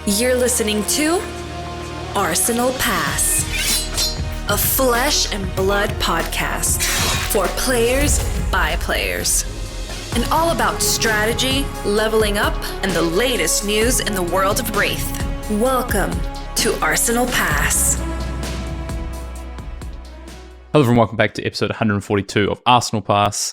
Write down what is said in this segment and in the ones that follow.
You're listening to Arsenal Pass, a flesh and blood podcast for players by players, and all about strategy, leveling up, and the latest news in the world of Wraith. Welcome to Arsenal Pass. Hello everyone, welcome back to episode 142 of Arsenal Pass.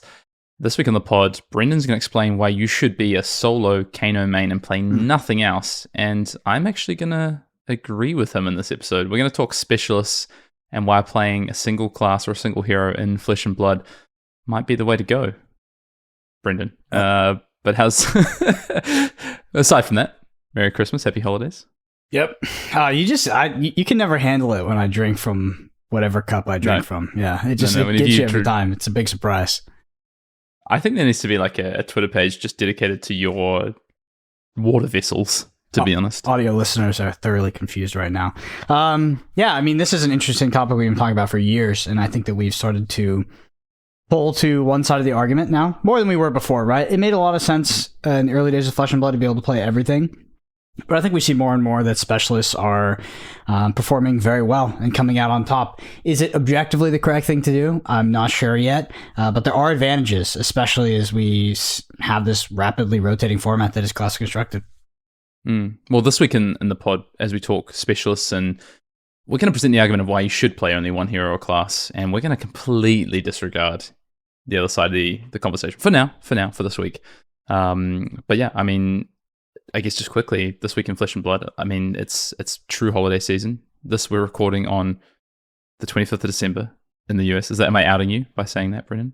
This week on the pod, Brendan's going to explain why you should be a solo Kano main and play nothing else, and I'm actually going to agree with him in this episode. We're going to talk specialists and why playing a single class or a single hero in Flesh and Blood might be the way to go, Brendan. But how's... aside from that, Merry Christmas, Happy Holidays. Yep. You can never handle it when I drink from whatever cup I drink from. Yeah, it just it gets you every time. It's a big surprise. I think there needs to be like a Twitter page just dedicated to your water vessels, to be honest. Audio listeners are thoroughly confused right now. Yeah, I mean, this is an interesting topic we've been talking about for years, and I think that we've started to pull to one side of the argument now, more than we were before, right? It made a lot of sense in the early days of Flesh and Blood to be able to play everything. But I think we see more and more that specialists are performing very well and coming out on top. Is it objectively the correct thing to do? I'm not sure yet, but there are advantages, especially as we have this rapidly rotating format that is class constructed. Well, this week in the pod, as we talk specialists, and we're going to present the argument of why you should play only one hero or class, and we're going to completely disregard the other side of the conversation for this week. But yeah, I mean, I guess just quickly, this week in Flesh and Blood, I mean, it's true holiday season. We're recording on the 25th of December in the US. Am I outing you by saying that, Brendan?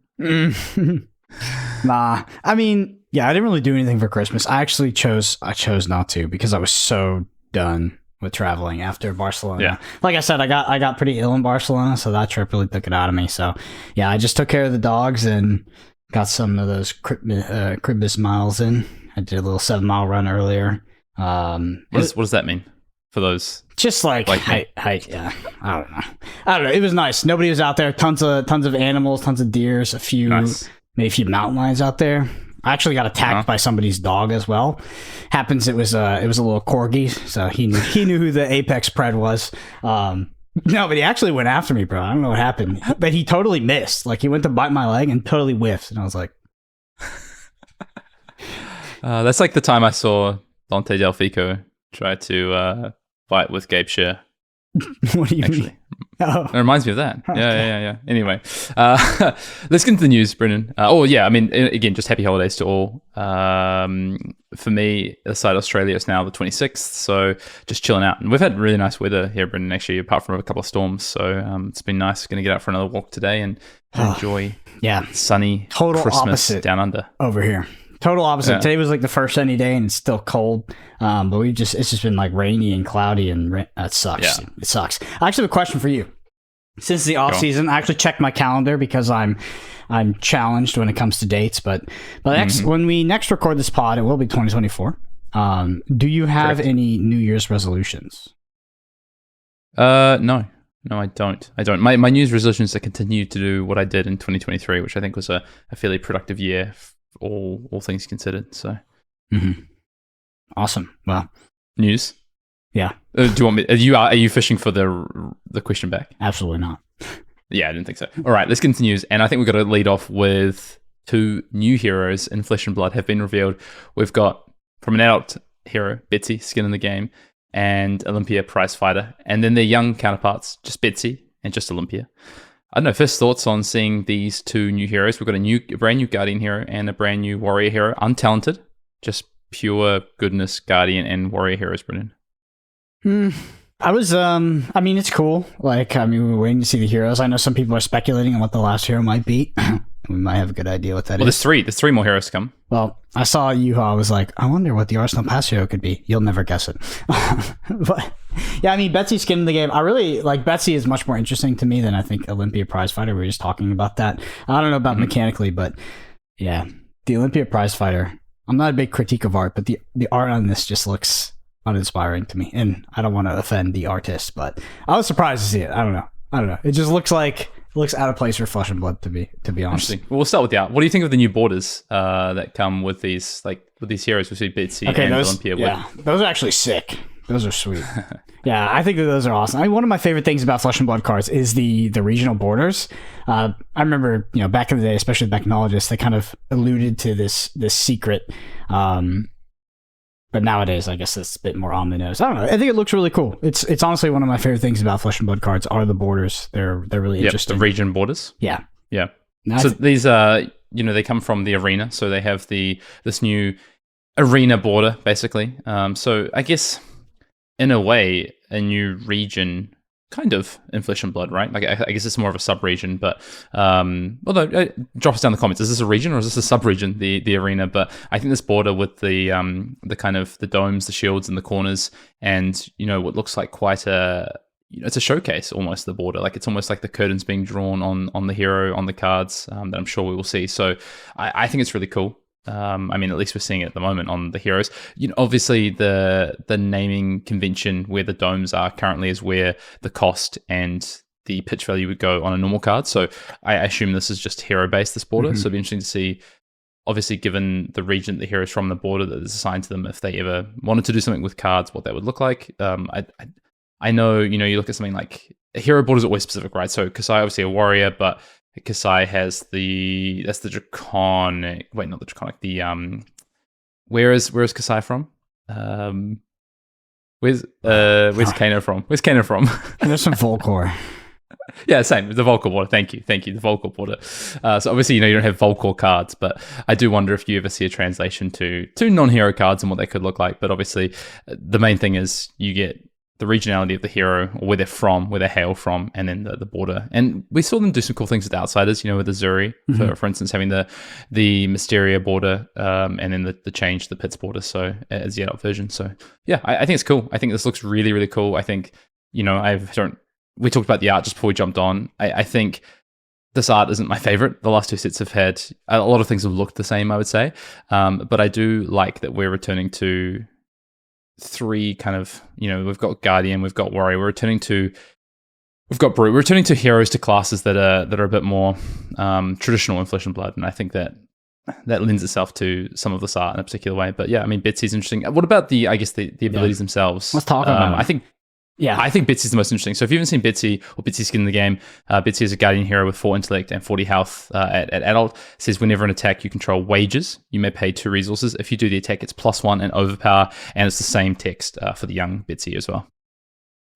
Nah. I mean, yeah, I didn't really do anything for Christmas. I chose not to because I was so done with traveling after Barcelona. Yeah. Like I said, I got pretty ill in Barcelona, so that trip really took it out of me. So yeah, I just took care of the dogs and got some of those Christmas miles in. I did a little 7-mile run earlier. What does that mean for those? Just like hike. Yeah, I don't know. It was nice. Nobody was out there. Tons of animals, tons of deers, maybe a few mountain lions out there. I actually got attacked by somebody's dog as well. Happens it was a little corgi, so he knew who the apex pred was. No, but he actually went after me, bro. I don't know what happened, but he totally missed. Like he went to bite my leg and totally whiffed, and I was like. That's like the time I saw Dante Delfico try to fight with Gabe Scher. What do you mean? Oh. It reminds me of that. Okay. Yeah. Anyway, let's get into the news, Brendan. I mean, again, just happy holidays to all. For me, aside Australia, it's now the 26th, so just chilling out. And we've had really nice weather here, Brendan, actually, apart from a couple of storms. So it's been nice. Going to get out for another walk today and enjoy sunny total Christmas opposite down under. Over here. Total opposite. Yeah. Today was like the first sunny day and it's still cold. But it's just been like rainy and cloudy and that sucks. Yeah. It sucks. I actually have a question for you. Since the off season, I actually checked my calendar because I'm challenged when it comes to dates. But when we next record this pod, it will be 2024. Do you have any New Year's resolutions? No, I don't. My New Year's resolution is to continue to do what I did in 2023, which I think was a fairly productive year. All things considered, so awesome. Well, news. Yeah. Do you want me? Are you fishing for the question back? Absolutely not. Yeah, I didn't think so. All right, let's get into news, and I think we've got to lead off with 2 new heroes in Flesh and Blood have been revealed. We've got from an adult hero, Betsy, skin in the game, and Olympia, prize fighter, and then their young counterparts, just Betsy and just Olympia. I don't know, first thoughts on seeing these 2 new heroes. We've got a brand new Guardian hero and a brand new Warrior hero. Untalented, just pure goodness Guardian and Warrior heroes, Brendan. I mean, it's cool. We're waiting to see the heroes. I know some people are speculating on what the last hero might be. We might have a good idea what that is. There's 3 more heroes to come. Well, I saw Yuha. I was like, I wonder what the Arsenal Pass hero could be. You'll never guess it. But yeah, I mean, Betsy's skin in the game. I really like Betsy is much more interesting to me than I think Olympia prize fighter. We were just talking about that. I don't know about mechanically, but yeah, the Olympia prize fighter. I'm not a big critique of art, but the art on this just looks uninspiring to me. And I don't want to offend the artist, but I was surprised to see it. I don't know. It just looks out of place for Flesh and Blood, to be honest. Well, we'll start with the art. What do you think of the new borders that come with these heroes? We see Betsy and Olympia. Yeah, those are actually sick. Those are sweet. Yeah, I think that those are awesome. I mean, one of my favorite things about Flesh and Blood cards is the regional borders. I remember, back in the day, especially with Mechnologists, they kind of alluded to this secret. But nowadays, I guess it's a bit more on the nose. I don't know. I think it looks really cool. It's honestly one of my favorite things about Flesh and Blood cards are the borders. They're really interesting. The region borders. Yeah. So these are, they come from the arena. So they have this new arena border, basically. So I guess in a way, a new region kind of in Flesh and Blood, right? Like I guess it's more of a sub-region, but although drop us down in the comments, is this a region or is this a sub-region, the arena? But I think this border with the kind of the domes, the shields in the corners, and what looks like quite it's a showcase almost, the border. Like it's almost like the curtains being drawn on the hero, on the cards that I'm sure we will see. So I think it's really cool. I mean, at least we're seeing it at the moment on the heroes. Obviously the naming convention where the domes are currently is where the cost and the pitch value would go on a normal card. So I assume this is just hero based, this border. So it'd be interesting to see, obviously, given the region the heroes from the border that is assigned to them, if they ever wanted to do something with cards, what that would look like. I know, you look at something like a hero border is always specific, right? So Kasai, obviously a warrior, but Kasai has that's the draconic. Wait, not the draconic. Where is Kasai from? Where's Kano from? Where's Kano from? There's some Volcor. Yeah, same. The Volcor border. Thank you. The Volcor border. So obviously, you don't have Volcor cards, but I do wonder if you ever see a translation to non-hero cards and what they could look like. But obviously, the main thing is you get the regionality of the hero, or where they're from, where they hail from, and then the border. And we saw them do some cool things with Outsiders, with Azuri, for instance, having the Mysteria border, and then the change, the Pits border, so as the adult version. So yeah, I think it's cool. I think this looks really, really cool. I think, we talked about the art just before we jumped on. I think this art isn't my favorite. The last two sets have had, a lot of things have looked the same, I would say. But I do like that we're returning to three kind of, we've got Guardian, we've got Warrior, we've got Brute. We're returning to heroes, to classes that are a bit more traditional in Flesh and Blood, and I think that lends itself to some of this art in a particular way. But yeah, I mean, Betsy's interesting. What about the abilities themselves? Let's talk about it. I think Betsy's the most interesting. So if you haven't seen Betsy or Betsy skin in the game, Betsy is a guardian hero with 4 intellect and 40 health at adult. It says whenever an attack you control wages, you may pay 2 resources. If you do the attack, it's +1 and overpower, and it's the same text for the young Betsy as well.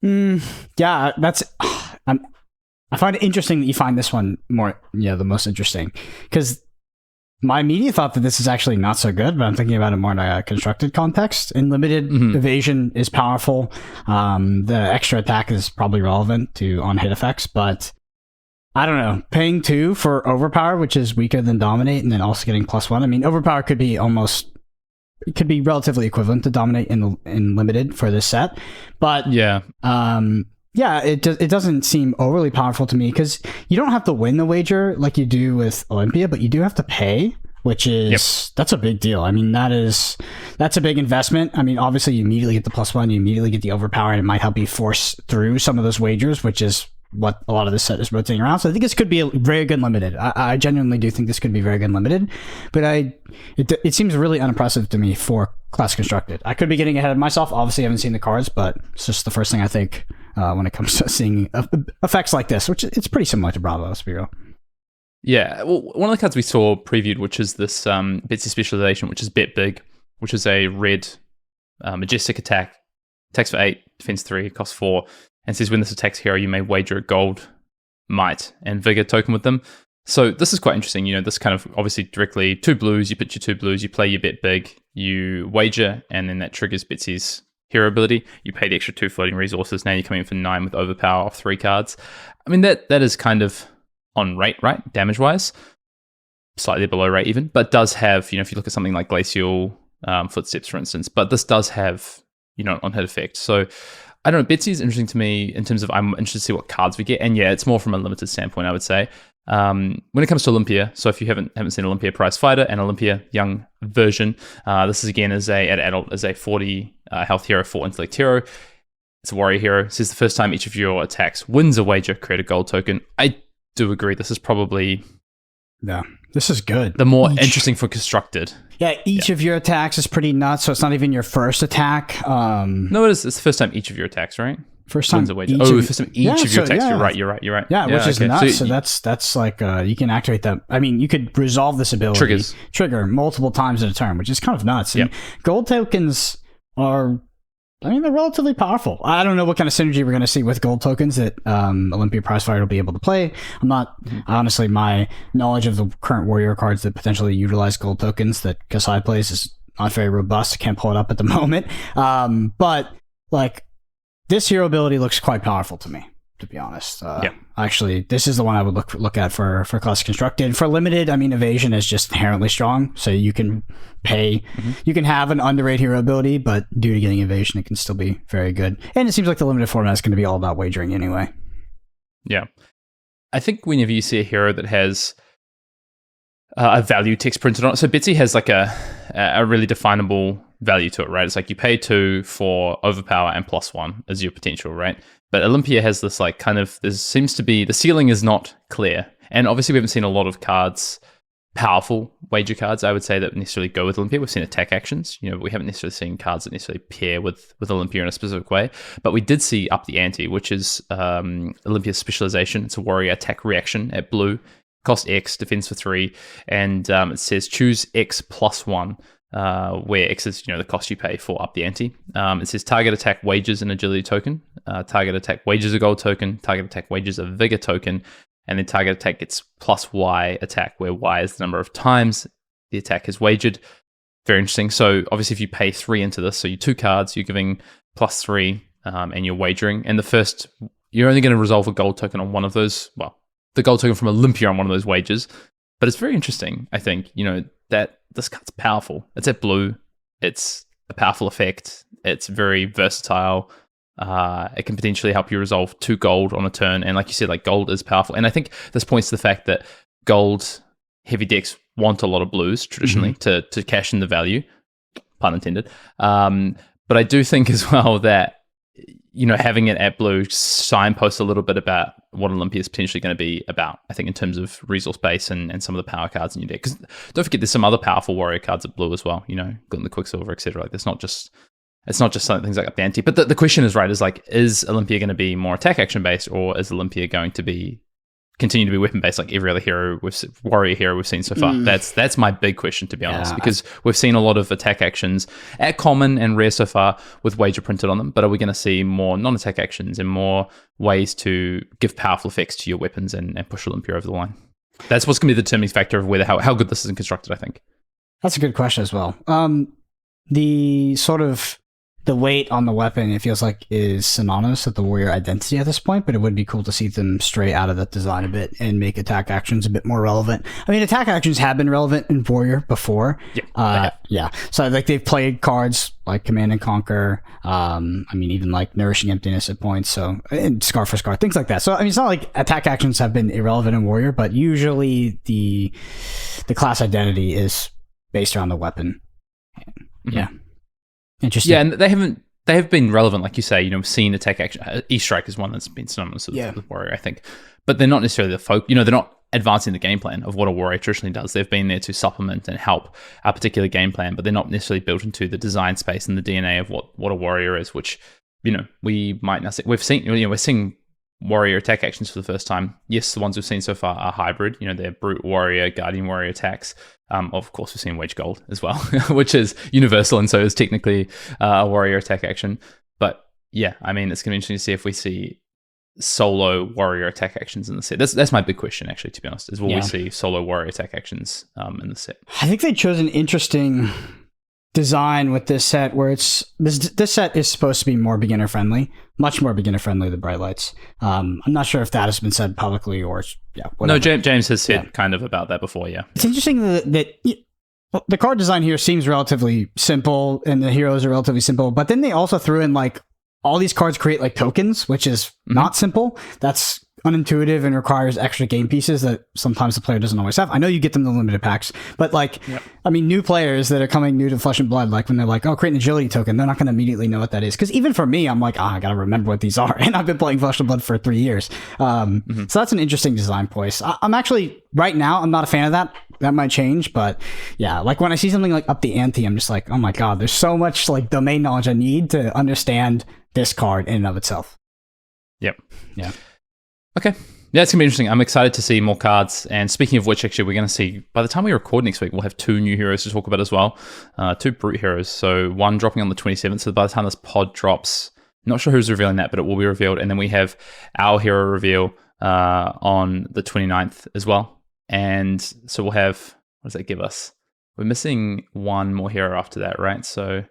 Yeah, that's. I find it interesting that you find this one more, the most interesting, because my immediate thought that this is actually not so good, but I'm thinking about it more in a constructed context. In limited, evasion is powerful. The extra attack is probably relevant on hit effects, but I don't know. Paying 2 for overpower, which is weaker than dominate, and then also getting +1. I mean, overpower could be relatively equivalent to dominate in limited for this set, but it doesn't seem overly powerful to me, because you don't have to win the wager like you do with Olympia, but you do have to pay, which is that's a big deal. I mean, that's a big investment. I mean, obviously you immediately get the +1, you immediately get the overpower, and it might help you force through some of those wagers, which is what a lot of this set is rotating around. So I think this could be a very good limited. I genuinely do think this could be very good limited, but it seems really unimpressive to me for class constructed. I could be getting ahead of myself. Obviously, I haven't seen the cards, but it's just the first thing I think when it comes to seeing effects like this, which it's pretty similar to Bravo, let's be real. Yeah, well, one of the cards we saw previewed, which is this Betsy specialization, which is Bet Big, which is a red majestic attack, attacks for 8, defense 3, costs 4, and says when this attacks hero, you may wager a gold, might, and vigor token with them. So this is quite interesting. This kind of obviously directly 2 blues, you put your 2 blues, you play your Bet Big, you wager, and then that triggers Betsy's hero ability. You pay the extra 2 floating resources. Now you're coming in for 9 with overpower off 3 cards. I mean, that is kind of on rate, right? Damage-wise. Slightly below rate even. But does have, if you look at something like Glacial Footsteps, for instance. But this does have, on hit effect. So I don't know. Betsy is interesting to me in terms of I'm interested to see what cards we get. And yeah, it's more from a limited standpoint, I would say. When it comes to Olympia, so if you haven't seen Olympia Prize Fighter and Olympia Young version, this is again at adult as a 40 health hero, 4 intellect hero. It's a warrior hero. It says the first time each of your attacks wins a wager, create a gold token. I do agree. This is probably This is good. The more interesting for constructed. Yeah, each of your attacks is pretty nuts, so it's not even your first attack. No, it is. It's the first time each of your attacks, right? First time. First time each of your attacks. Yeah. You're right. Yeah, which is nuts. So that's like you can activate that. I mean, you could resolve this ability trigger multiple times in a turn, which is kind of nuts. And gold tokens are, I mean, they're relatively powerful. I don't know what kind of synergy we're going to see with gold tokens that Olympia Prizefighter will be able to play. I'm not, honestly, my knowledge of the current Warrior cards that potentially utilize gold tokens that Kasai plays is not very robust. I can't pull it up at the moment. But, like, this hero ability looks quite powerful to me, to be honest. Actually, this is the one I would look at for classic constructed. For limited, I mean, evasion is just inherently strong, so you can pay. You can have an underrated hero ability, but due to getting evasion, it can still be very good. And it seems like the limited format is going to be all about wagering anyway. Yeah. I think whenever you see a hero that has a value text printed on it, so Bitsy has like a really definable value to it, right? It's like you pay 2 for overpower and +1 as your potential, right? But Olympia has this like kind of, there seems to be, the ceiling is not clear. And obviously we haven't seen a lot of cards, powerful wager cards, I would say, that necessarily go with Olympia. We've seen attack actions. You know, we haven't necessarily seen cards that necessarily pair with Olympia in a specific way. But we did see Up the Ante, which is Olympia's specialization. It's a warrior attack reaction at blue. Cost X, defense for 3. And it says choose X +1. Where X is, the cost you pay for Up the Ante. It says target attack wages an agility token, target attack wages a gold token, target attack wages a vigor token, and then target attack gets +Y attack, where Y is the number of times the attack is wagered. Very interesting. So obviously if you pay 3 into this, so you 2 cards, you're giving +3 and you're wagering, and the first, you're only going to resolve a gold token on one of those, well, the gold token from Olympia on one of those wages. But it's very interesting, I think, that this card's powerful. It's at blue. It's a powerful effect. It's very versatile. It can potentially help you resolve 2 gold on a turn. And like you said, like gold is powerful. And I think this points to the fact that gold heavy decks want a lot of blues traditionally to cash in the value, pun intended. But I do think as well that, having it at blue signposts a little bit about what Olympia is potentially going to be about, I think, in terms of resource base and some of the power cards in your deck. Because don't forget, there's some other powerful warrior cards at blue as well, Glint the Quicksilver, etc. Like, it's not just something, things like Up the Ante. But the question is, right, is Olympia going to be more attack action based, or is Olympia going to continue to be weapon based like every other warrior hero we've seen so far? That's my big question, to be honest, because we've seen a lot of attack actions at common and rare so far with wager printed on them, but are we going to see more non-attack actions and more ways to give powerful effects to your weapons and push Olympia over the line? That's what's going to be the determining factor of whether how good this is constructed, I think. That's a good question as well. The weight on the weapon, it feels like, is synonymous with the warrior identity at this point, but it would be cool to see them stray out of that design a bit and make attack actions a bit more relevant. I mean, attack actions have been relevant in Warrior before. So like they've played cards like Command and Conquer, even like Nourishing Emptiness at points, so, and Scar for Scar, things like that. So I mean, it's not like attack actions have been irrelevant in Warrior, but usually the class identity is based around the weapon. Yeah. Interesting. Yeah, and they have been relevant, like you say, we've seen attack action. E-Strike is one that's been synonymous with Warrior, I think. But they're not necessarily they're not advancing the game plan of what a Warrior traditionally does. They've been there to supplement and help a particular game plan, but they're not necessarily built into the design space and the DNA of what a Warrior is, which, we might not see. We're seeing Warrior attack actions for the first time. Yes, the ones we've seen so far are hybrid. They're Brute Warrior, Guardian Warrior attacks. Of course, we've seen Wage Gold as well, which is universal and so is technically a Warrior attack action. But yeah, I mean, it's going to be interesting to see if we see solo Warrior attack actions in the set. That's my big question, actually, to be honest, is will we see solo Warrior attack actions in the set? I think they chose an interesting design with this set where it's this set is supposed to be more beginner friendly, much more beginner friendly than Bright Lights. I'm not sure if that has been said publicly or whatever. No, James has said kind of about that before. It's interesting that the card design here seems relatively simple and the heroes are relatively simple, but then they also threw in like all these cards create like tokens, which is not simple. That's unintuitive and requires extra game pieces that sometimes the player doesn't always have. I know you get them in the limited packs, but new players that are coming new to Flesh and Blood, like when they're like, oh, create an agility token, they're not going to immediately know what that is. Because even for me, I'm like, I got to remember what these are. And I've been playing Flesh and Blood for 3 years. So that's an interesting design choice. I'm actually, right now, I'm not a fan of that that might change. But yeah, like when I see something like up the ante, I'm just like, oh my god, there's so much like domain knowledge I need to understand this card in and of itself. Yep. Yeah. Okay. Yeah, it's going to be interesting. I'm excited to see more cards. And speaking of which, actually, we're going to see, by the time we record next week, we'll have 2 new heroes to talk about as well. 2 brute heroes. So one dropping on the 27th. So by the time this pod drops, not sure who's revealing that, but it will be revealed. And then we have our hero reveal on the 29th as well. And so we'll have, what does that give us? We're missing one more hero after that, right? So...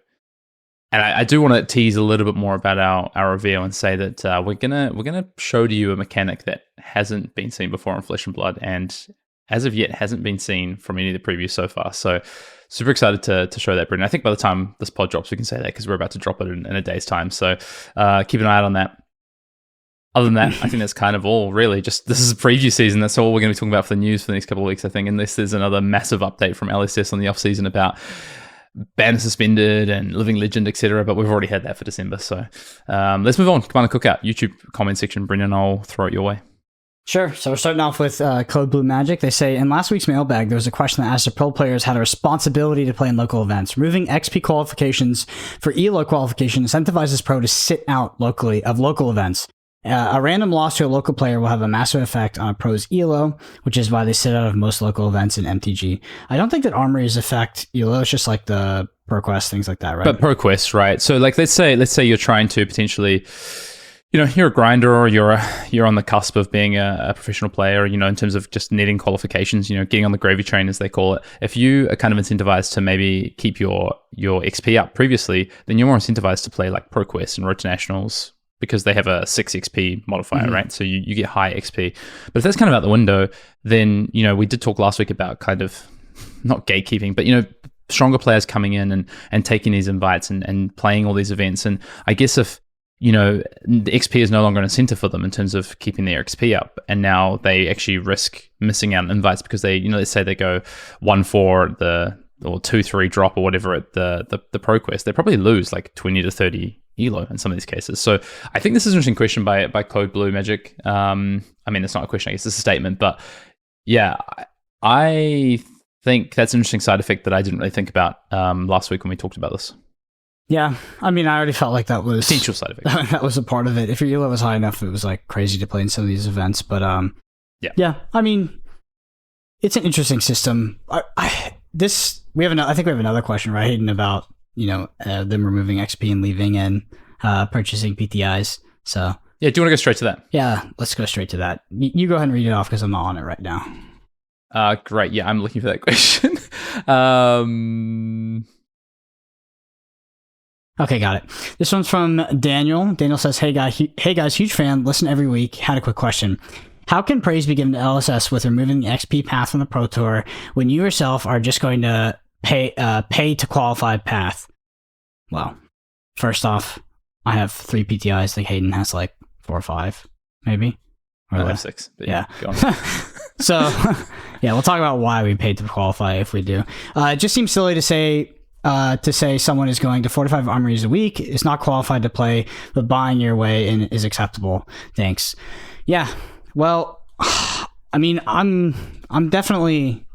And I do want to tease a little bit more about our reveal and say that we're gonna show to you a mechanic that hasn't been seen before in Flesh and Blood, and as of yet hasn't been seen from any of the previews so far. So super excited to show that, Brendan. I think by the time this pod drops, we can say that because we're about to drop it in a day's time. So keep an eye out on that. Other than that, I think that's kind of all, really. Just this is a preview season. That's all we're going to be talking about for the news for the next couple of weeks, I think, unless there's another massive update from LSS on the off season about ban suspended and living legend, etc. But we've already had that for December. So let's move on. Commander Cookout, YouTube comment section. Brendan, I'll throw it your way. Sure. So we're starting off with Code Blue Magic. They say, in last week's mailbag, there was a question that asked if pro players had a responsibility to play in local events. Removing XP qualifications for ELO qualification incentivizes pro to sit out locally of local events. A random loss to a local player will have a massive effect on a pro's ELO, which is why they sit out of most local events in MTG. I don't think that armories affect ELO. It's just like the ProQuest, things like that, right? But ProQuest, right? So like, let's say you're trying to potentially, you're a grinder, or you're on the cusp of being a professional player, in terms of just needing qualifications, getting on the gravy train, as they call it. If you are kind of incentivized to maybe keep your XP up previously, then you're more incentivized to play like ProQuest and Road to Nationals, because they have a 6 XP modifier, right? So you get high XP. But if that's kind of out the window, then, we did talk last week about kind of, not gatekeeping, but, stronger players coming in and taking these invites and playing all these events. And I guess if, the XP is no longer an incentive for them in terms of keeping their XP up, and now they actually risk missing out on invites because they, let's say they go 1-4 at the, or 2-3 drop or whatever at the ProQuest, they probably lose like 20 to 30 ELO in some of these cases. So I think this is an interesting question by Code Blue Magic. I mean, it's not a question, I guess it's a statement, but yeah, I think that's an interesting side effect that I didn't really think about last week when we talked about this. Yeah, I mean, I already felt like that was potential side effect. That was a part of it. If your ELO was high enough, it was like crazy to play in some of these events. But yeah, I mean, it's an interesting system. I think we have another question, right, Hayden, about them removing XP and leaving and purchasing PTIs. So yeah, do you want to go straight to that? Yeah, let's go straight to that. You go ahead and read it off because I'm not on it right now. Great. Yeah, I'm looking for that question. Okay, got it. This one's from Daniel. Daniel says, hey guys, huge fan, listen every week. Had a quick question. How can praise be given to LSS with removing the XP path from the Pro Tour when you yourself are just going to pay to qualified path? Well, first off, I have 3 PTIs. I think Hayden has like 4 or 5, maybe. I have 6. But yeah. Go on. So, yeah, we'll talk about why we paid to qualify if we do. It just seems silly to say someone is going to 45 armories a week is not qualified to play, but buying your way in is acceptable. Thanks. Yeah. Well, I mean, I'm definitely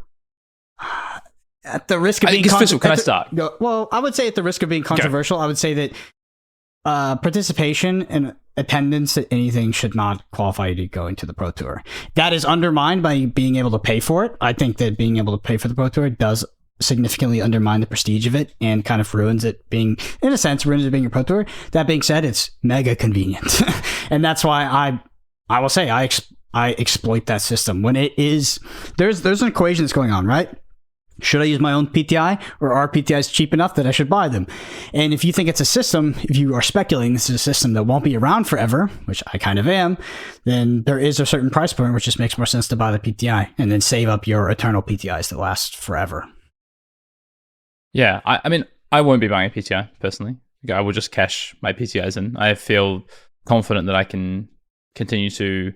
at the risk of being. Can I start? Well, I would say at the risk of being controversial, I would say that participation and attendance at anything should not qualify you to go into the Pro Tour. That is undermined by being able to pay for it. I think that being able to pay for the Pro Tour does significantly undermine the prestige of it and kind of ruins it being a Pro Tour. That being said, it's mega convenient. And that's why I will say I exploit that system when it is there's an equation that's going on, right? Should I use my own PTI, or are PTIs cheap enough that I should buy them? And if you think it's a system, if you are speculating this is a system that won't be around forever, which I kind of am, then there is a certain price point which just makes more sense to buy the PTI and then save up your eternal PTIs that last forever. Yeah, I mean, I won't be buying a PTI personally. I will just cash my PTIs in. I feel confident that I can continue to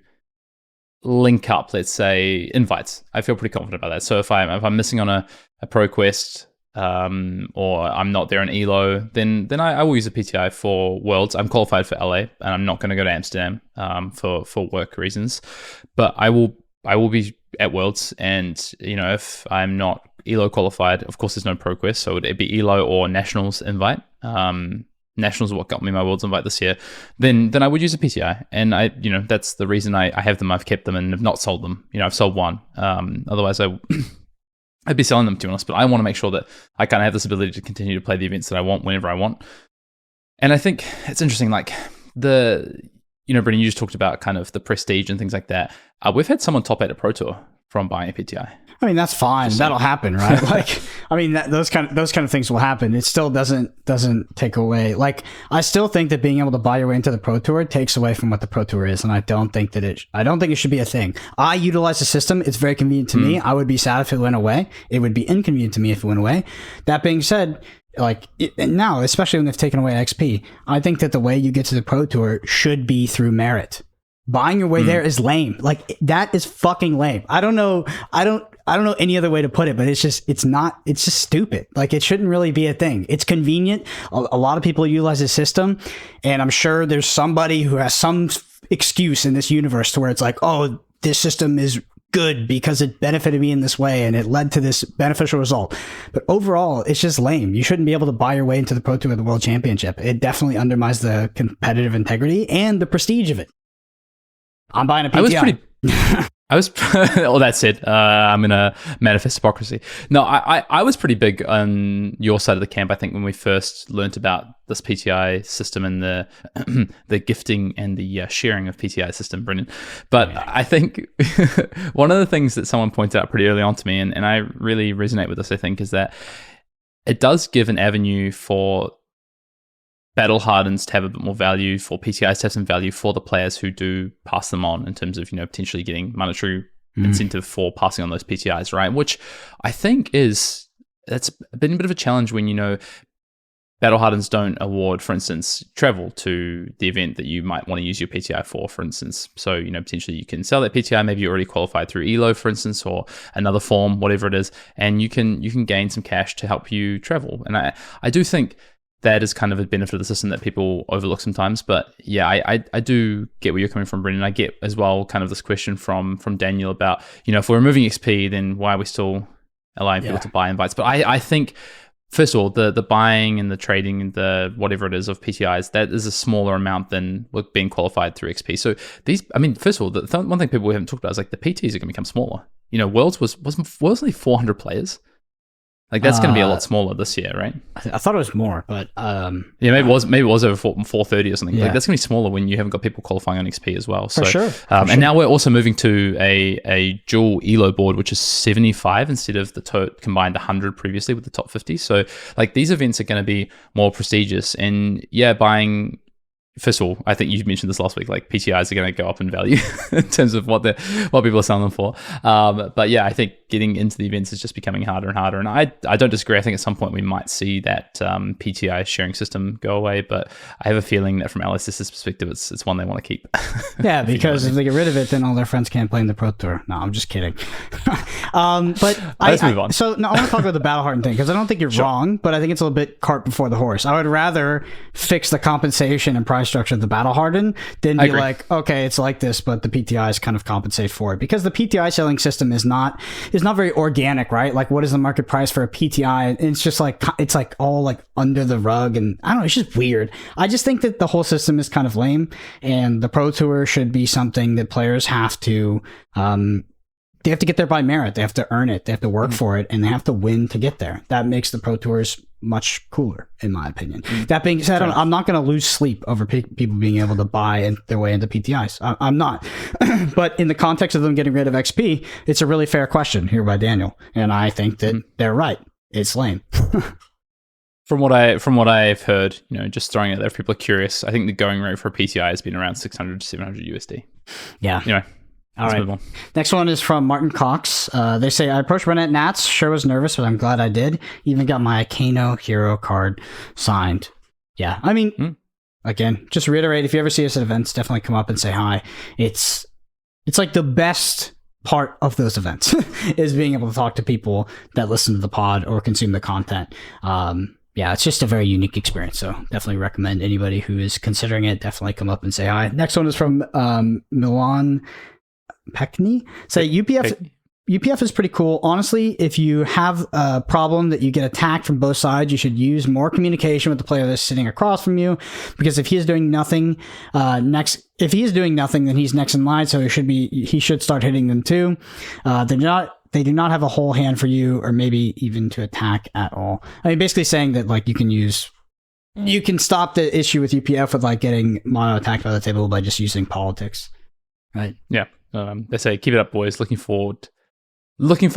link up, let's say, invites. I feel pretty confident about that. So if I'm missing on a ProQuest or I'm not there in ELO, then I will use a PTI for Worlds. I'm qualified for LA and I'm not going to go to Amsterdam for work reasons. But I will I will be at Worlds, and if I'm not ELO qualified, of course there's no Pro Quest, so it'd be ELO or Nationals invite. Nationals is what got me my Worlds invite this year. Then I would use a PTI, and that's the reason I have them. I've kept them and have not sold them. I've sold one. Otherwise I'd be selling them, to be honest. But I want to make sure that I kind of have this ability to continue to play the events that I want whenever I want. And I think it's interesting, like Brendan, you just talked about kind of the prestige and things like that. We've had someone top 8 at Pro Tour from buying a PTI. I mean, that's fine. That'll happen, right? Like, I mean, those kind of things will happen. It still doesn't take away. Like, I still think that being able to buy your way into the Pro Tour takes away from what the Pro Tour is, and I don't think it should be a thing. I utilize the system. It's very convenient to me. I would be sad if it went away. It would be inconvenient to me if it went away. That being said, now, especially when they've taken away XP, I think that the way you get to the Pro Tour should be through merit. Buying your way there is lame. Like, that is fucking lame. I don't know any other way to put it, but it's just stupid. Like, it shouldn't really be a thing. It's convenient. A lot of people utilize the system, and I'm sure there's somebody who has some excuse in this universe to where it's like, oh, this system is good because it benefited me in this way and it led to this beneficial result. But overall, it's just lame. You shouldn't be able to buy your way into the Pro Tour of the World Championship. It definitely undermines the competitive integrity and the prestige of it. I'm buying a PTI. All that said, I'm going to manifest hypocrisy. No, I was pretty big on your side of the camp, I think, when we first learnt about this PTI system and the gifting and the sharing of PTI system, Brendan. But I think one of the things that someone pointed out pretty early on to me, and I really resonate with this, I think, is that it does give an avenue for battle hardens to have a bit more value, for PTIs to have some value for the players who do pass them on, in terms of potentially getting monetary incentive for passing on those PTIs, right? Which I think that's been a bit of a challenge when battle hardens don't award, for instance, travel to the event that you might want to use your PTI for instance. So potentially you can sell that PTI, maybe you're already qualified through ELO, for instance, or another form, whatever it is, and you can gain some cash to help you travel. And I do think that is kind of a benefit of the system that people overlook sometimes. But yeah, I do get where you're coming from, Brendan. I get as well kind of this question from Daniel about, if we're removing XP, then why are we still allowing people to buy invites? But I think, first of all, the buying and the trading and the whatever it is of PTIs, that is a smaller amount than being qualified through XP. So first of all, the one thing people haven't talked about is like the PTs are going to become smaller. Worlds was only 400 players. Like, that's going to be a lot smaller this year, right? I thought it was more, but maybe it was over 430 or something. Yeah. Like, that's going to be smaller when you haven't got people qualifying on XP as well. For sure. And now we're also moving to a dual ELO board, which is 75 instead of the combined 100 previously with the top 50. So like, these events are going to be more prestigious, and buying. First of all, I think you mentioned this last week, like PTIs are going to go up in value in terms of what people are selling them for. But yeah, I think getting into the events is just becoming harder and harder. And I don't disagree. I think at some point we might see that PTI sharing system go away. But I have a feeling that from LSS's perspective, it's one they want to keep. Yeah, because if they get rid of it, then all their friends can't play in the Pro Tour. No, I'm just kidding. But let's move on. So no, I want to talk about the battle hardened thing, because I don't think you're wrong, but I think it's a little bit cart before the horse. I would rather fix the compensation and price structure of the battle harden than be like, okay, it's like this, but the PTIs kind of compensate for it, because the PTI selling system is not very organic, right? Like, what is the market price for a PTI? And it's just like, it's like all like under the rug, and I don't know, it's just weird. I just think that the whole system is kind of lame, and the Pro Tour should be something that players have to they have to get there by merit. They have to earn it. They have to work for it, and they have to win to get there. That makes the Pro Tours much cooler, in my opinion. That being said, I'm not going to lose sleep over people being able to buy their way into PTIs. I'm not. But in the context of them getting rid of XP, it's a really fair question here by Daniel, and I think that they're right. It's lame. From what I've heard, just throwing it there, if people are curious, I think the going rate for a PTI has been around 600 to 700 USD. Yeah. Anyway. All right. Next one is from Martin Cox. They say, I approached Brennan at Nats. Sure was nervous, but I'm glad I did. Even got my Kano hero card signed. Yeah. I mean, again, just to reiterate, if you ever see us at events, definitely come up and say hi. It's like the best part of those events is being able to talk to people that listen to the pod or consume the content. Yeah, it's just a very unique experience. So definitely recommend anybody who is considering it, definitely come up and say hi. Next one is from Milan Peckney say UPF is pretty cool. Honestly, if you have a problem that you get attacked from both sides, you should use more communication with the player that's sitting across from you, because if he is doing nothing, then he's next in line, so he should start hitting them too. They do not have a whole hand for you, or maybe even to attack at all. I mean, basically saying that like you can stop the issue with UPF with like getting mono attacked by the table by just using politics, right? Yeah. They say keep it up, boys. Looking for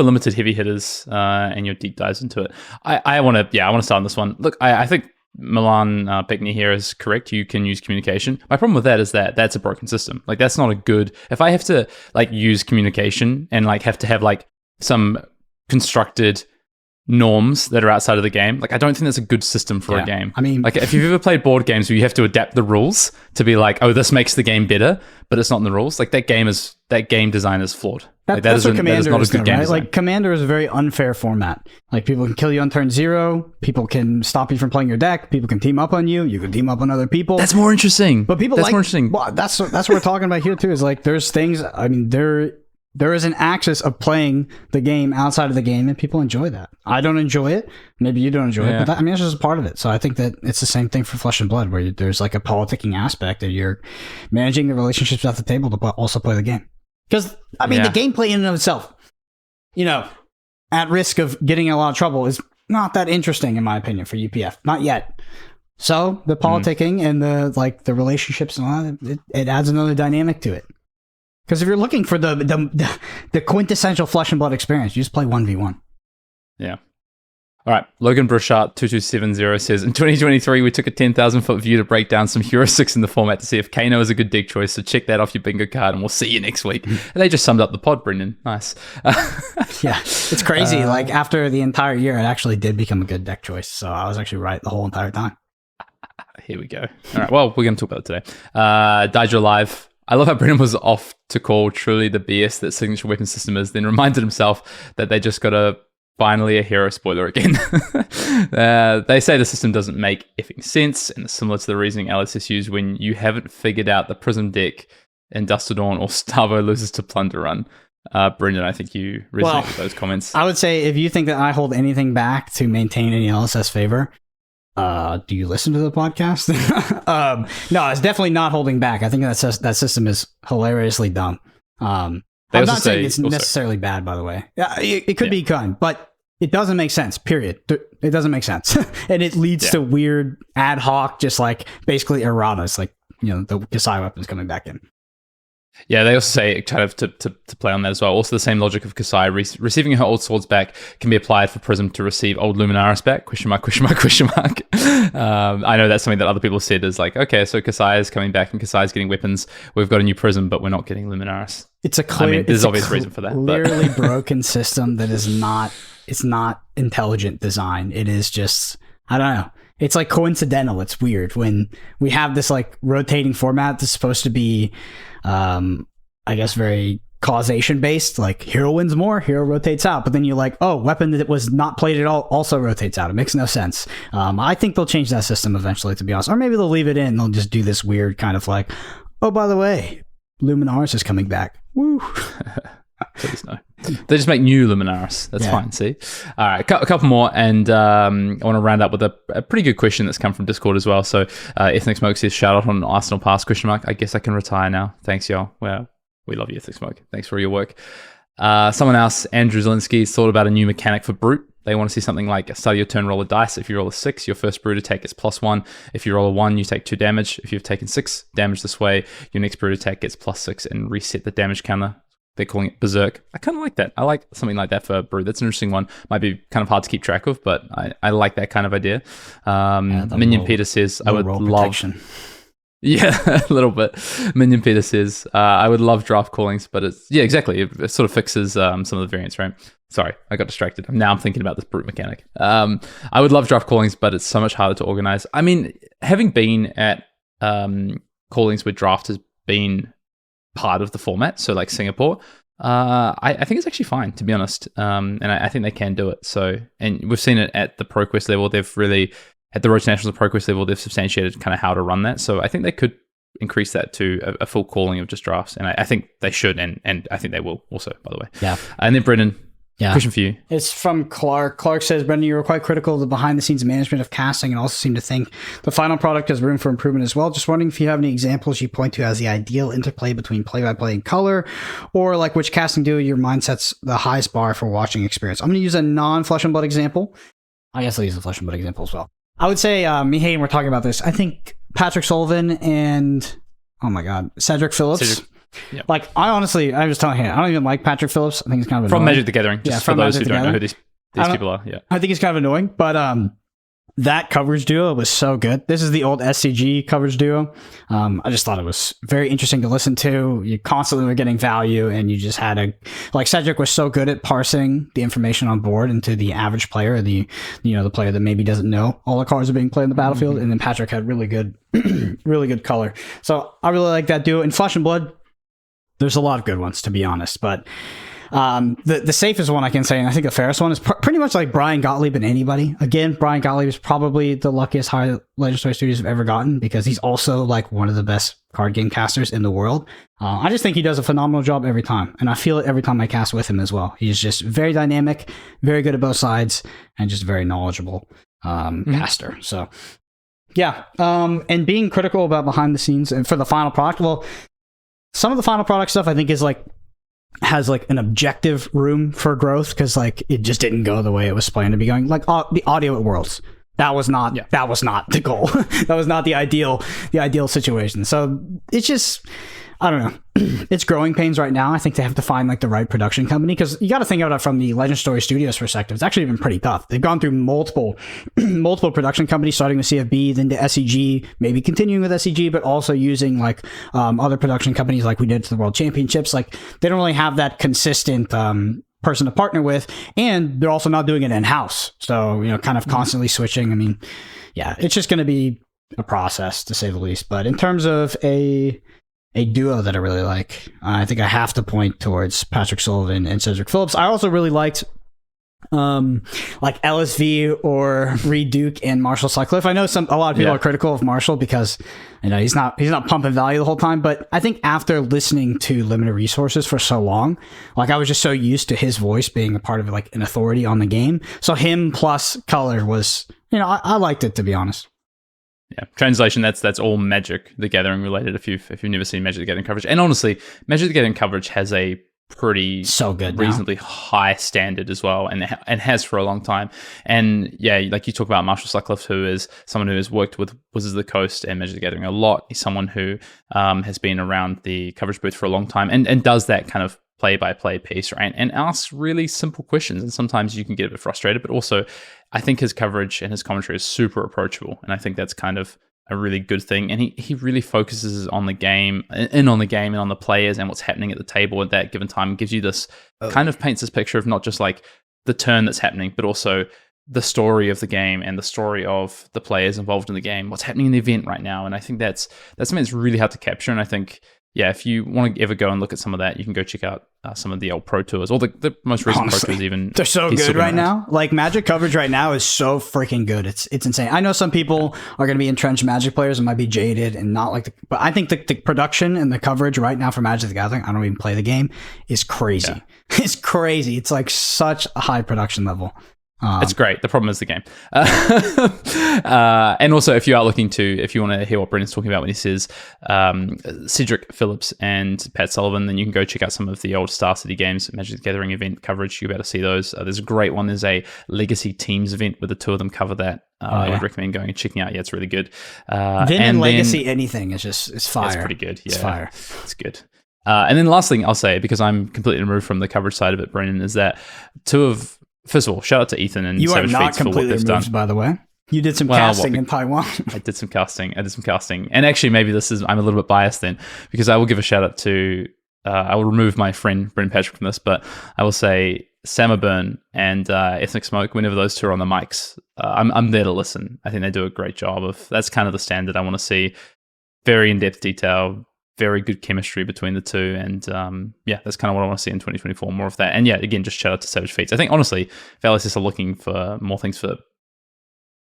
limited heavy hitters and your deep dives into it. I want to start on this one. Look, I think Milan Peckney here is correct. You can use communication. My problem with that is that that's a broken system. Like that's not a good. If I have to like use communication and like have to have like some constructed norms that are outside of the game, like I don't think that's a good system for a game. I mean, like if you've ever played board games where you have to adapt the rules to be like, oh, this makes the game better, but it's not in the rules. Like that game design is flawed. That's what Commander is, right? Like Commander is a very unfair format. Like people can kill you on turn 0. People can stop you from playing your deck. People can team up on you. You can team up on other people. That's more interesting. But people more interesting. Well, that's what we're talking about here too. Is like there's things. I mean, there is an axis of playing the game outside of the game, and people enjoy that. I don't enjoy it. Maybe you don't enjoy it, but that's just a part of it. So I think that it's the same thing for Flesh and Blood, where there's like a politicking aspect that you're managing the relationships at the table to also play the game. Because I mean, the gameplay in and of itself, at risk of getting in a lot of trouble, is not that interesting in my opinion for UPF. Not yet. So the politicking and the relationships and all that, it adds another dynamic to it. Because if you're looking for the quintessential Flesh and Blood experience, you just play 1v1. Yeah. All right. Logan Bruchart 2270 says, in 2023, we took a 10,000-foot view to break down some heuristics in the format to see if Kano is a good deck choice. So check that off your bingo card, and we'll see you next week. And they just summed up the pod, Brendan. Nice. Yeah, it's crazy. Like after the entire year, it actually did become a good deck choice. So I was actually right the whole entire time. Here we go. All right. Well, we're going to talk about it today. Daija Live. I love how Brendan was off to call truly the BS that signature weapon system is, then reminded himself that they just got finally a hero spoiler again. They say the system doesn't make effing sense, and it's similar to the reasoning LSS used when you haven't figured out the Prism deck in Dust to Dawn or Starvo loses to Plunder Run. Brendan, I think you resonate with those comments. I would say if you think that I hold anything back to maintain any LSS favor, do you listen to the podcast? No, it's definitely not holding back. I think that system is hilariously dumb. I'm not saying it's necessarily bad, by the way. Yeah, it could be kind, but it doesn't make sense, period. It doesn't make sense. And it leads to weird ad hoc, just like basically erratas, like, the Kasai weapons coming back in. Yeah, they also say, kind of to play on that as well, also the same logic of Kasai, receiving her old swords back can be applied for Prism to receive old Luminaris back, question mark. I know that's something that other people said is like, okay, so Kasai is coming back and Kasai is getting weapons, we've got a new Prism, but we're not getting Luminaris. There's obvious reason for that. Clearly broken system that is not intelligent design. It is just, I don't know. It's like coincidental. It's weird when we have this like rotating format that's supposed to be, I guess, very causation based. Like hero wins more, hero rotates out. But then you're like, oh, weapon that was not played at all also rotates out. It makes no sense. I think they'll change that system eventually, to be honest. Or maybe they'll leave it in. They'll just do this weird kind of like, oh, by the way, Luminaris is coming back. Woo. Please no. They just make new Luminaris. That's fine. See? All right, a couple more, and I want to round up with a pretty good question that's come from Discord as well. So Ethnic Smoke says, shout out on Arsenal Pass, question mark. I guess I can retire now. Thanks, y'all. Well, we love you, Ethnic Smoke. Thanks for your work. Someone else, Andrew Zielinski, thought about a new mechanic for Brute. They want to see something like start your turn, roll a dice. If you roll a 6, your first Brute attack gets +1. If you roll a 1, you take 2 damage. If you've taken 6 damage this way, your next Brute attack gets +6 and reset the damage counter. They're calling it Berserk. I kind of like that. I like something like that for Brute. That's an interesting one. Might be kind of hard to keep track of, but I like that kind of idea. Minion Peter says, I would love... Protection. Yeah, a little bit. Minion Peter says, I would love draft callings, but exactly. It sort of fixes some of the variants, right? Sorry, I got distracted. Now I'm thinking about this Brute mechanic. I would love draft callings, but it's so much harder to organize. I mean, having been at callings where draft has been part of the format, so like Singapore, I think it's actually fine, to be honest, and I think they can do it. So, and we've seen it at the ProQuest level. They've really, at the Road to Nationals and ProQuest level, they've substantiated kind of how to run that. So I think they could increase that to a full calling of just drafts, and I think they should, and I think they will also, by the way. Yeah. And then Brendan, question for you. It's from Clark. Clark says, Brendan, you were quite critical of the behind-the-scenes management of casting and also seem to think the final product has room for improvement as well. Just wondering if you have any examples you point to as the ideal interplay between play-by-play and color, or like which casting duo your mind sets the highest bar for watching experience. I'm going to use a non-Flesh and Blood example. I guess I'll use a Flesh and Blood example as well. I would say, me and Hayden were talking about this. I think Patrick Sullivan and, oh my God, Cedric Phillips. Yep. Like, I was telling him, I don't even like Patrick Phillips. I think he's kind of from annoying. Magic the Gathering. Just for those who don't know who these people are. Yeah, I think he's kind of annoying, but that coverage duo was so good. This is the old SCG coverage duo. I just thought it was very interesting to listen to. You constantly were getting value, and you just had Cedric was so good at parsing the information on board into the average player, the player that maybe doesn't know all the cards are being played in the battlefield. And then Patrick had really good, really good color. So I really like that duo. In Flesh and Blood, there's a lot of good ones, to be honest, but the safest one I can say, and I think the fairest one, is pretty much like Brian Gottlieb and anybody. Again, Brian Gottlieb is probably the luckiest hire Legendary Studios have ever gotten, because he's also like one of the best card game casters in the world. I just think he does a phenomenal job every time, and I feel it every time I cast with him as well. He's just very dynamic, very good at both sides, and just very knowledgeable caster. So yeah, and being critical about behind the scenes and for the final product, well, some of the final product stuff I think is has an objective room for growth, because it just didn't go the way it was planned to be going. Like the audio at Worlds, that was not the goal. That was not the ideal situation. So it's just, I don't know. It's growing pains right now. I think they have to find the right production company, because you got to think about it from the Legendary Studios perspective. It's actually been pretty tough. They've gone through multiple production companies, starting with CFB, then to SCG, maybe continuing with SCG, but also using other production companies like we did to the World Championships. They don't really have that consistent person to partner with, and they're also not doing it in-house. So, kind of constantly switching. I mean, yeah, it's just going to be a process, to say the least. But in terms of a duo that I really like, I think I have to point towards Patrick Sullivan and Cedric Phillips. I also really liked LSV or Reed Duke and Marshall Sutcliffe. I know a lot of people are critical of Marshall because he's not pumping value the whole time, but I think after listening to Limited Resources for so long, I was just so used to his voice being a part of an authority on the game. So him plus color was, I liked it, to be honest. Yeah, translation, that's all Magic the Gathering related, if you've never seen Magic the Gathering coverage. And honestly, Magic the Gathering coverage has a pretty reasonably high standard as well, and has for a long time. And yeah, like you talk about Marshall Sutcliffe, who is someone who has worked with Wizards of the Coast and Magic the Gathering a lot. He's someone who has been around the coverage booth for a long time and does that kind of play-by-play piece, right? And asks really simple questions. And sometimes you can get a bit frustrated, but also I think his coverage and his commentary is super approachable. And I think that's kind of a really good thing. And he really focuses on the game, and on the players and what's happening at the table at that given time. It gives you this kind of paints this picture of not just the turn that's happening, but also the story of the game and the story of the players involved in the game, what's happening in the event right now. And I think that's something that's really hard to capture. And I think, yeah, if you want to ever go and look at some of that, you can go check out some of the old Pro Tours, or the most recent Pro Tours even. They're so good right now. Magic coverage right now is so freaking good. It's insane. I know some people are going to be entrenched Magic players and might be jaded and not but I think the production and the coverage right now for Magic the Gathering, I don't even play the game, is crazy. Yeah. It's crazy. It's such a high production level. It's great. The problem is the game. And also, if you want to hear what Brendan's talking about when he says Cedric Phillips and Pat Sullivan, then you can go check out some of the old Star City Games Magic the Gathering event coverage. You're about to see those. There's a great one. There's a Legacy Teams event where the two of them cover that. I would recommend going and checking out. Yeah, it's really good. Then Legacy anything is it's fire. It's pretty good. Yeah, it's fire. It's good. And then the last thing I'll say, because I'm completely removed from the coverage side of it, Brendan, is that first of all, shout out to Ethan and Savage Feats for what they've done. By the way, you did some casting in Taiwan. I did some casting, and actually, maybe I'm a little bit biased then, because I will give a shout out to. I will remove my friend Brendan Patrick from this, but I will say Sam O'Byrne and Ethnic Smoke. Whenever those two are on the mics, I'm there to listen. I think they do a great job that's kind of the standard I want to see. Very in-depth detail. Very good chemistry between the two, and that's kind of what I want to see in 2024. More of that, and yeah, again, just shout out to Savage Feats. I think honestly, if LSS are looking for more things for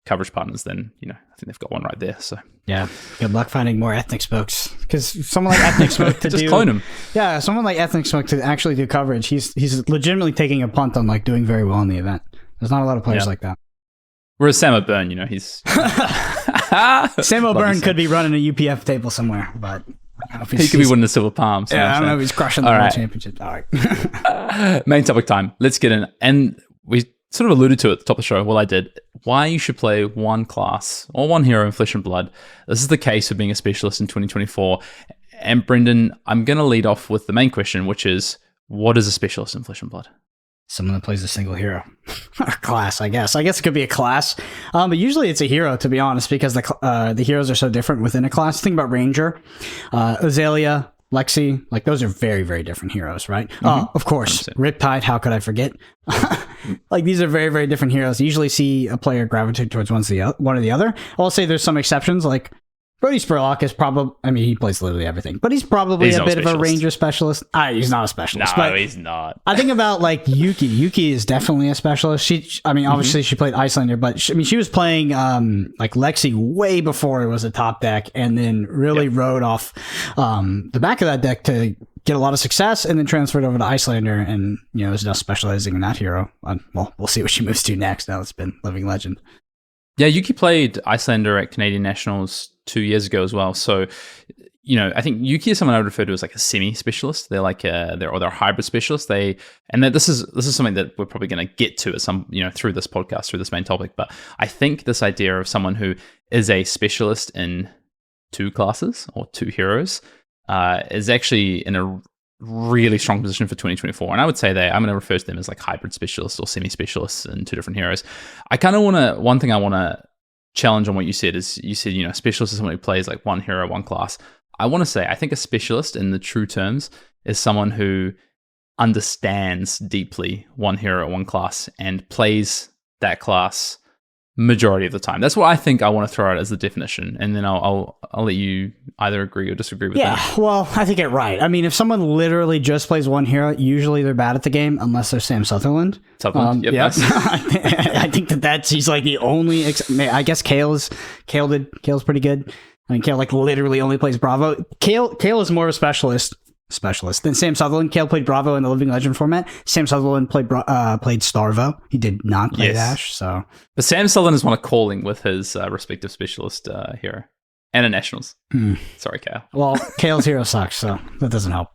coverage partners, then I think they've got one right there. So yeah, good luck finding more ethnic smokes, because someone like ethnic smoke to just clone him. Yeah, someone like ethnic smoke to actually do coverage. He's legitimately taking a punt on like doing very well in the event. There's not a lot of players like that. Whereas Sam O'Byrne, he's Sam O'Byrne could be running a UPF table somewhere, but I don't know if he could be winning the silver palm. Yeah, I don't know if he's crushing the world championship. All right. Main topic time. Let's get in. And we sort of alluded to it at the top of the show. Well, I did. Why you should play one class or one hero in Flesh and Blood. This is the case for being a specialist in 2024. And Brendan, I'm going to lead off with the main question, which is, what is a specialist in Flesh and Blood? Someone that plays a single hero. Or class, I guess. I guess it could be a class. But usually it's a hero, to be honest, because the heroes are so different within a class. Think about Ranger, Azalea, Lexi. Like, those are very, very different heroes, right? Of course, 100%. Riptide, how could I forget? Like, these are very, very different heroes. You usually see a player gravitate towards one or the other. I'll say there's some exceptions, like Brody Spurlock is probably, he plays literally everything, but he's probably a bit of a Ranger specialist. He's not a specialist. No, he's not. I think about like Yuki. Yuki is definitely a specialist. Obviously she played Icelander, but she was playing like Lexi way before it was a top deck, and then really rode off the back of that deck to get a lot of success, and then transferred over to Icelander, and is now specializing in that hero. Well, we'll see what she moves to next. Now it's been Living Legend. Yeah, Yuki played Icelander at Canadian Nationals 2 years ago as well. So, I think Yuki is someone I would refer to as like a semi-specialist. They're like they're a hybrid specialist. This is something that we're probably going to get to at some through this podcast, through this main topic. But I think this idea of someone who is a specialist in two classes or two heroes is actually in a really strong position for 2024. And I would say I'm going to refer to them as like hybrid specialists or semi-specialists in two different heroes. I kind of one thing I want to challenge on what you said is, a specialist is someone who plays like one hero, one class. I want to say, I think a specialist in the true terms is someone who understands deeply one hero, one class, and plays that class majority of the time. That's what I think I want to throw out as the definition, and then I'll let you either agree or disagree with that. Yeah, well, I think you're right. If someone literally just plays one hero, usually they're bad at the game, unless they're Sam Sutherland. Yep, yeah, I think he's like the only. I guess Kale's pretty good. Kale like literally only plays Bravo. Kale is more of a specialist than Sam Sutherland. Kale played Bravo in the Living Legend format. Sam Sutherland played Starvo. He did not play Dash. So, but Sam Sutherland is one of calling with his respective specialist hero and a Nationals. Sorry, Kale. Well, Kale's hero sucks, so that doesn't help.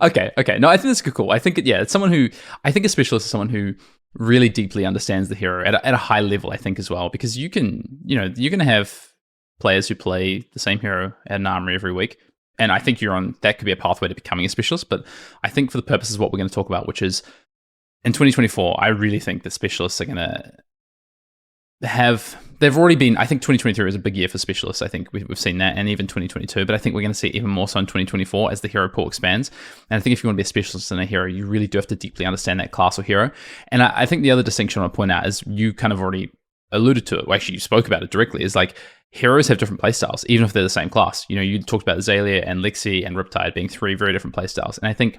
Okay. No, I think that's cool. I think it's someone who, I think a specialist is someone who really deeply understands the hero at a high level. I think as well, because you're going to have players who play the same hero at an armory every week. And I think that could be a pathway to becoming a specialist. But I think for the purposes of what we're going to talk about, which is in 2024, I really think that specialists are going to they've already been, I think 2023 is a big year for specialists. I think we've seen that, and even 2022. But I think we're going to see even more so in 2024 as the hero pool expands. And I think if you want to be a specialist in a hero, you really do have to deeply understand that class or hero. And I think the other distinction I want to point out is you kind of already alluded to it. Well, actually, you spoke about it directly. Is like, heroes have different playstyles, even if they're the same class. You talked about Azalea and Lexi and Riptide being three very different playstyles. And I think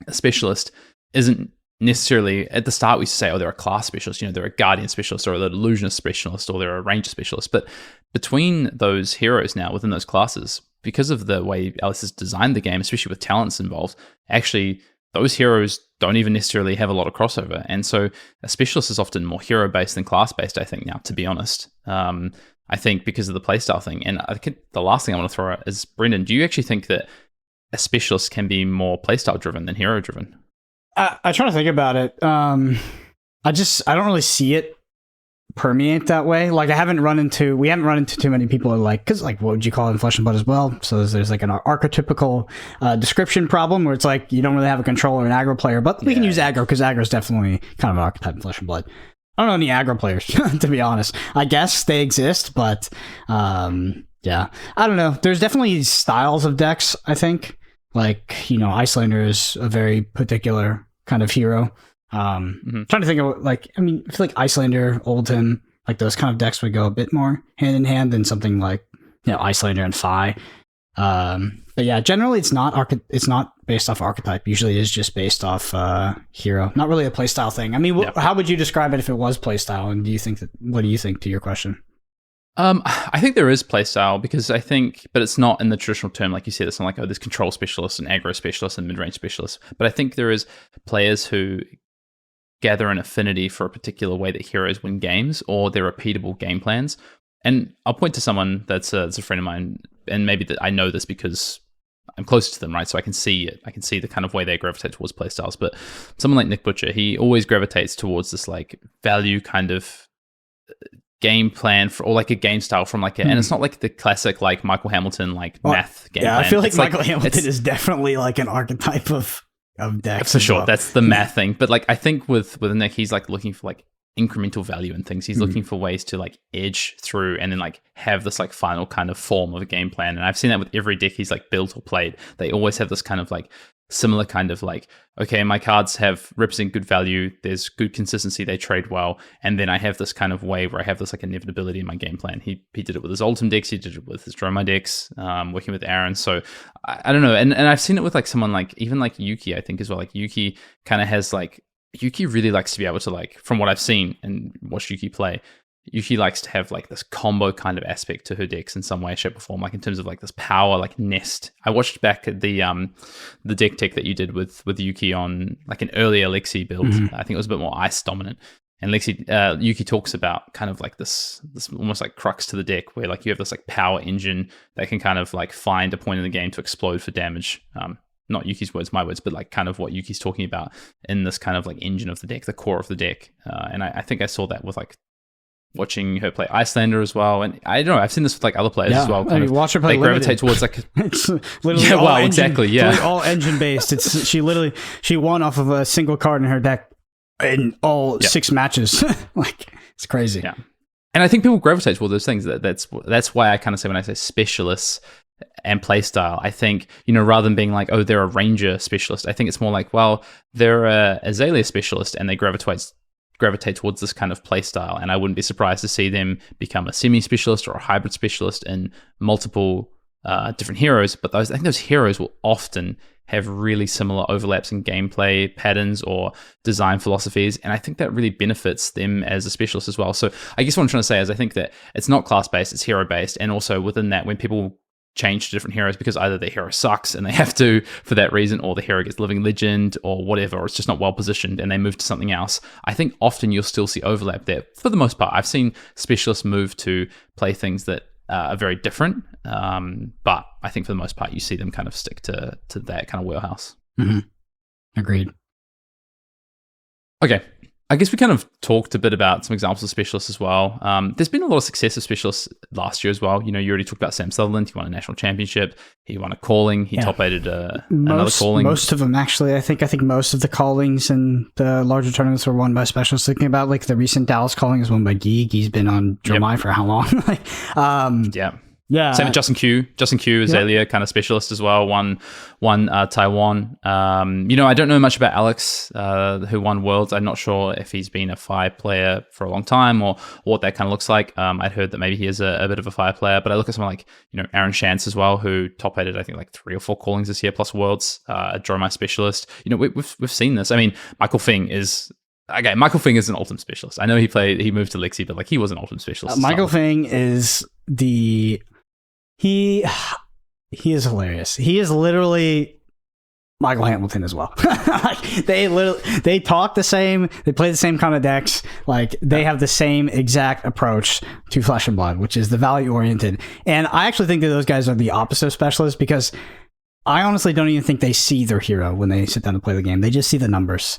a specialist isn't necessarily, at the start we used to say, they're a class specialist, they're a guardian specialist or an illusionist specialist or they're a ranger specialist. But between those heroes now, within those classes, because of the way Alice has designed the game, especially with talents involved, actually those heroes don't even necessarily have a lot of crossover. And so a specialist is often more hero-based than class-based, I think, now, to be honest. I think because of the playstyle thing. And I think the last thing I want to throw out is, Brendan, do you actually think that a specialist can be more playstyle driven than hero driven? I try to think about it. I don't really see it permeate that way. Like we haven't run into too many people because what would you call it in Flesh and Blood as well? So there's like an archetypical description problem where it's like you don't really have a controller and aggro player, but we can use aggro because aggro is definitely kind of an archetype in Flesh and Blood. I don't know any aggro players, to be honest. I guess they exist, but yeah, I don't know. There's definitely styles of decks, I think. Like, Icelander is a very particular kind of hero. Trying to think of I feel like Icelander, Oldhim, like those kind of decks would go a bit more hand in hand than something like, Icelander and Fi. But yeah, generally it's not based off archetype. Usually is just based off hero. Not really a playstyle thing. I mean, how would you describe it if it was playstyle? And what do you think to your question? I think there is playstyle because I think, but it's not in the traditional term, like you said, it's not like, oh, there's control specialists and aggro specialists and mid-range specialists. But I think there is players who gather an affinity for a particular way that heroes win games or their repeatable game plans. And I'll point to someone that's a friend of mine, and maybe that I know this because I'm close to them, right? So I can see it. I can see the kind of way they gravitate towards playstyles. But someone like Nick Butcher, he always gravitates towards this like value kind of game plan or like a game style from like and it's not like the classic like Michael Hamilton like math game plan. I feel like Michael Hamilton is definitely like an archetype of decks for sure. That's the math thing. But like I think with Nick, he's like looking for like incremental value in things. He's looking for ways to like edge through and then like have this like final kind of form of a game plan. And I've seen that with every deck he's like built or played. They always have this kind of like similar kind of like, okay, my cards represent good value, there's good consistency, they trade well, and then I have this kind of way where I have this like inevitability in my game plan. He did it with his Ultim decks, he did it with his Dromai decks, working with Aaron. So I don't know, and I've seen it with like someone like even like Yuki, I think as well. Like Yuki kind of has like, Yuki really likes to be able to like, from what I've seen and watched Yuki play, Yuki likes to have like this combo kind of aspect to her decks in some way, shape, or form, like in terms of like this power, like nest. I watched back at the deck tech that you did with Yuki on like an earlier Lexi build. I think it was a bit more ice dominant. And Yuki talks about kind of like this almost like crux to the deck where like you have this like power engine that can kind of like find a point in the game to explode for damage. Not Yuki's words, my words, but like kind of what Yuki's talking about in this kind of like engine of the deck, the core of the deck. And I think I saw that with like watching her play Icelander as well. And I don't know, I've seen this with like other players as well. Watch her play they gravitate towards like it's literally all engine, exactly. Yeah. All engine based. She won off of a single card in her deck in all 6 matches. Like it's crazy. Yeah. And I think people gravitate toward those things. That's why I kind of say when I say specialists and playstyle, I think, rather than being like, oh, they're a ranger specialist, I think it's more like, well, they're a Azalea specialist and they gravitate towards this kind of playstyle. And I wouldn't be surprised to see them become a semi-specialist or a hybrid specialist in multiple different heroes. But I think those heroes will often have really similar overlaps in gameplay patterns or design philosophies. And I think that really benefits them as a specialist as well. So I guess what I'm trying to say is I think that it's not class-based, it's hero-based. And also within that, when people change to different heroes because either the hero sucks and they have to for that reason, or the hero gets living legend or whatever, or it's just not well positioned and they move to something else, I think often you'll still see overlap there for the most part. I've seen specialists move to play things that are very different, but I think for the most part you see them kind of stick to that kind of wheelhouse. Agreed. Okay, I guess we kind of talked a bit about some examples of specialists as well. There's been a lot of success of specialists last year as well. You already talked about Sam Sutherland. He won a national championship. He won a calling. He top-aided another calling. Most of them, actually. I think most of the callings in the larger tournaments were won by specialists. Thinking about like the recent Dallas calling is won by Geek. He's been on Dromai for how long? Yeah. Same with Justin Q. Justin Q, Azalea kind of specialist as well. Won Taiwan. I don't know much about Alex, who won Worlds. I'm not sure if he's been a Fire player for a long time or what that kind of looks like. I'd heard that maybe he is a bit of a Fire player, but I look at someone like, Aaron Shantz as well, who top-aided, I think, like 3 or 4 callings this year, plus Worlds, a Dromai specialist. We've seen this. I mean, Michael Fing is an Ultim specialist. I know he moved to Lexi, but like he was an Ultim specialist. Michael Fing is He is hilarious. He is literally Michael Hamilton as well. Like they talk the same, they play the same kind of decks, like they have the same exact approach to Flesh and Blood, which is the value oriented. And I actually think that those guys are the opposite of specialists because I honestly don't even think they see their hero when they sit down to play the game. They just see the numbers.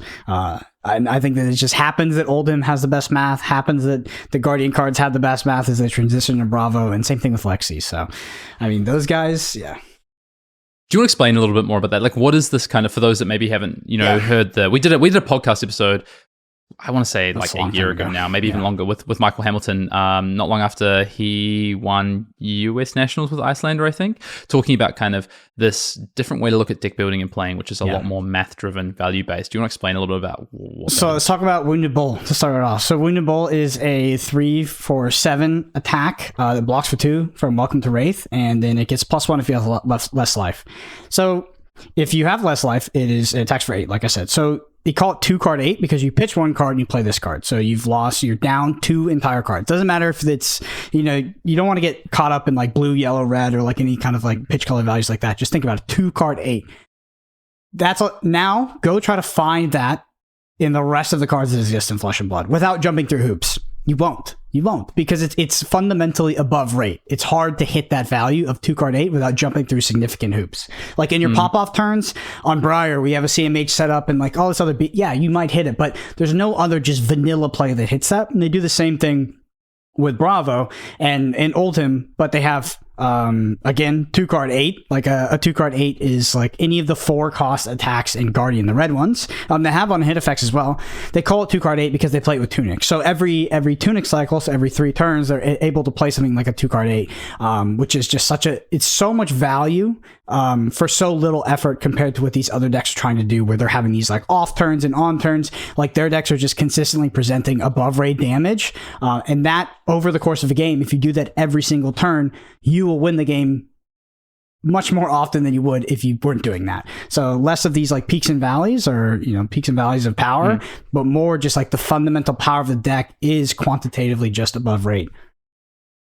And I think that it just happens that Oldhim has the best math, happens that the Guardian cards have the best math as they transition to Bravo, and same thing with Lexi. So, I mean, those guys, yeah. Do you want to explain a little bit more about that? Like, what is this kind of, for those that maybe haven't, heard we did a podcast episode, I want to say like a year ago now, maybe even longer, with Michael Hamilton, not long after he won US Nationals with Icelander, I think, talking about kind of this different way to look at deck building and playing, which is a lot more math-driven, value-based. Do you want to explain a little bit about what So let's talk about Wounded Bull to start it off. So Wounded Bull is a 3/7 attack that blocks for 2 from Welcome to Wraith, and then it gets +1 if you have less life. So If you have less life, it attacks for 8, like I said. So they call it 2-card 8 because you pitch 1 card and you play this card. So you're down 2 entire cards. Doesn't matter if it's, you don't want to get caught up in like blue, yellow, red, or like any kind of like pitch color values like that. Just think about it, 2-card 8. Now go try to find that in the rest of the cards that exist in Flesh and Blood without jumping through hoops. You won't because it's fundamentally above rate. It's hard to hit that value of 2-card 8 without jumping through significant hoops. Like in your pop-off turns on Briar, we have a CMH set up and like all this other yeah, you might hit it, but there's no other just vanilla play that hits that. And they do the same thing with Bravo and Oldhim, but they have again 2-card 8. Like a 2-card 8 is like any of the 4-cost attacks in Guardian, the red ones. They have on hit effects as well. They call it 2-card 8 because they play it with Tunic. So every Tunic cycle, so every 3 turns, they're able to play something like a 2-card 8, which is just it's so much value for so little effort compared to what these other decks are trying to do, where they're having these like off turns and on turns. Like their decks are just consistently presenting above rate damage, and that over the course of a game, if you do that every single turn, you will win the game much more often than you would if you weren't doing that. So less of these like peaks and valleys, or peaks and valleys of power, but more just like the fundamental power of the deck is quantitatively just above rate.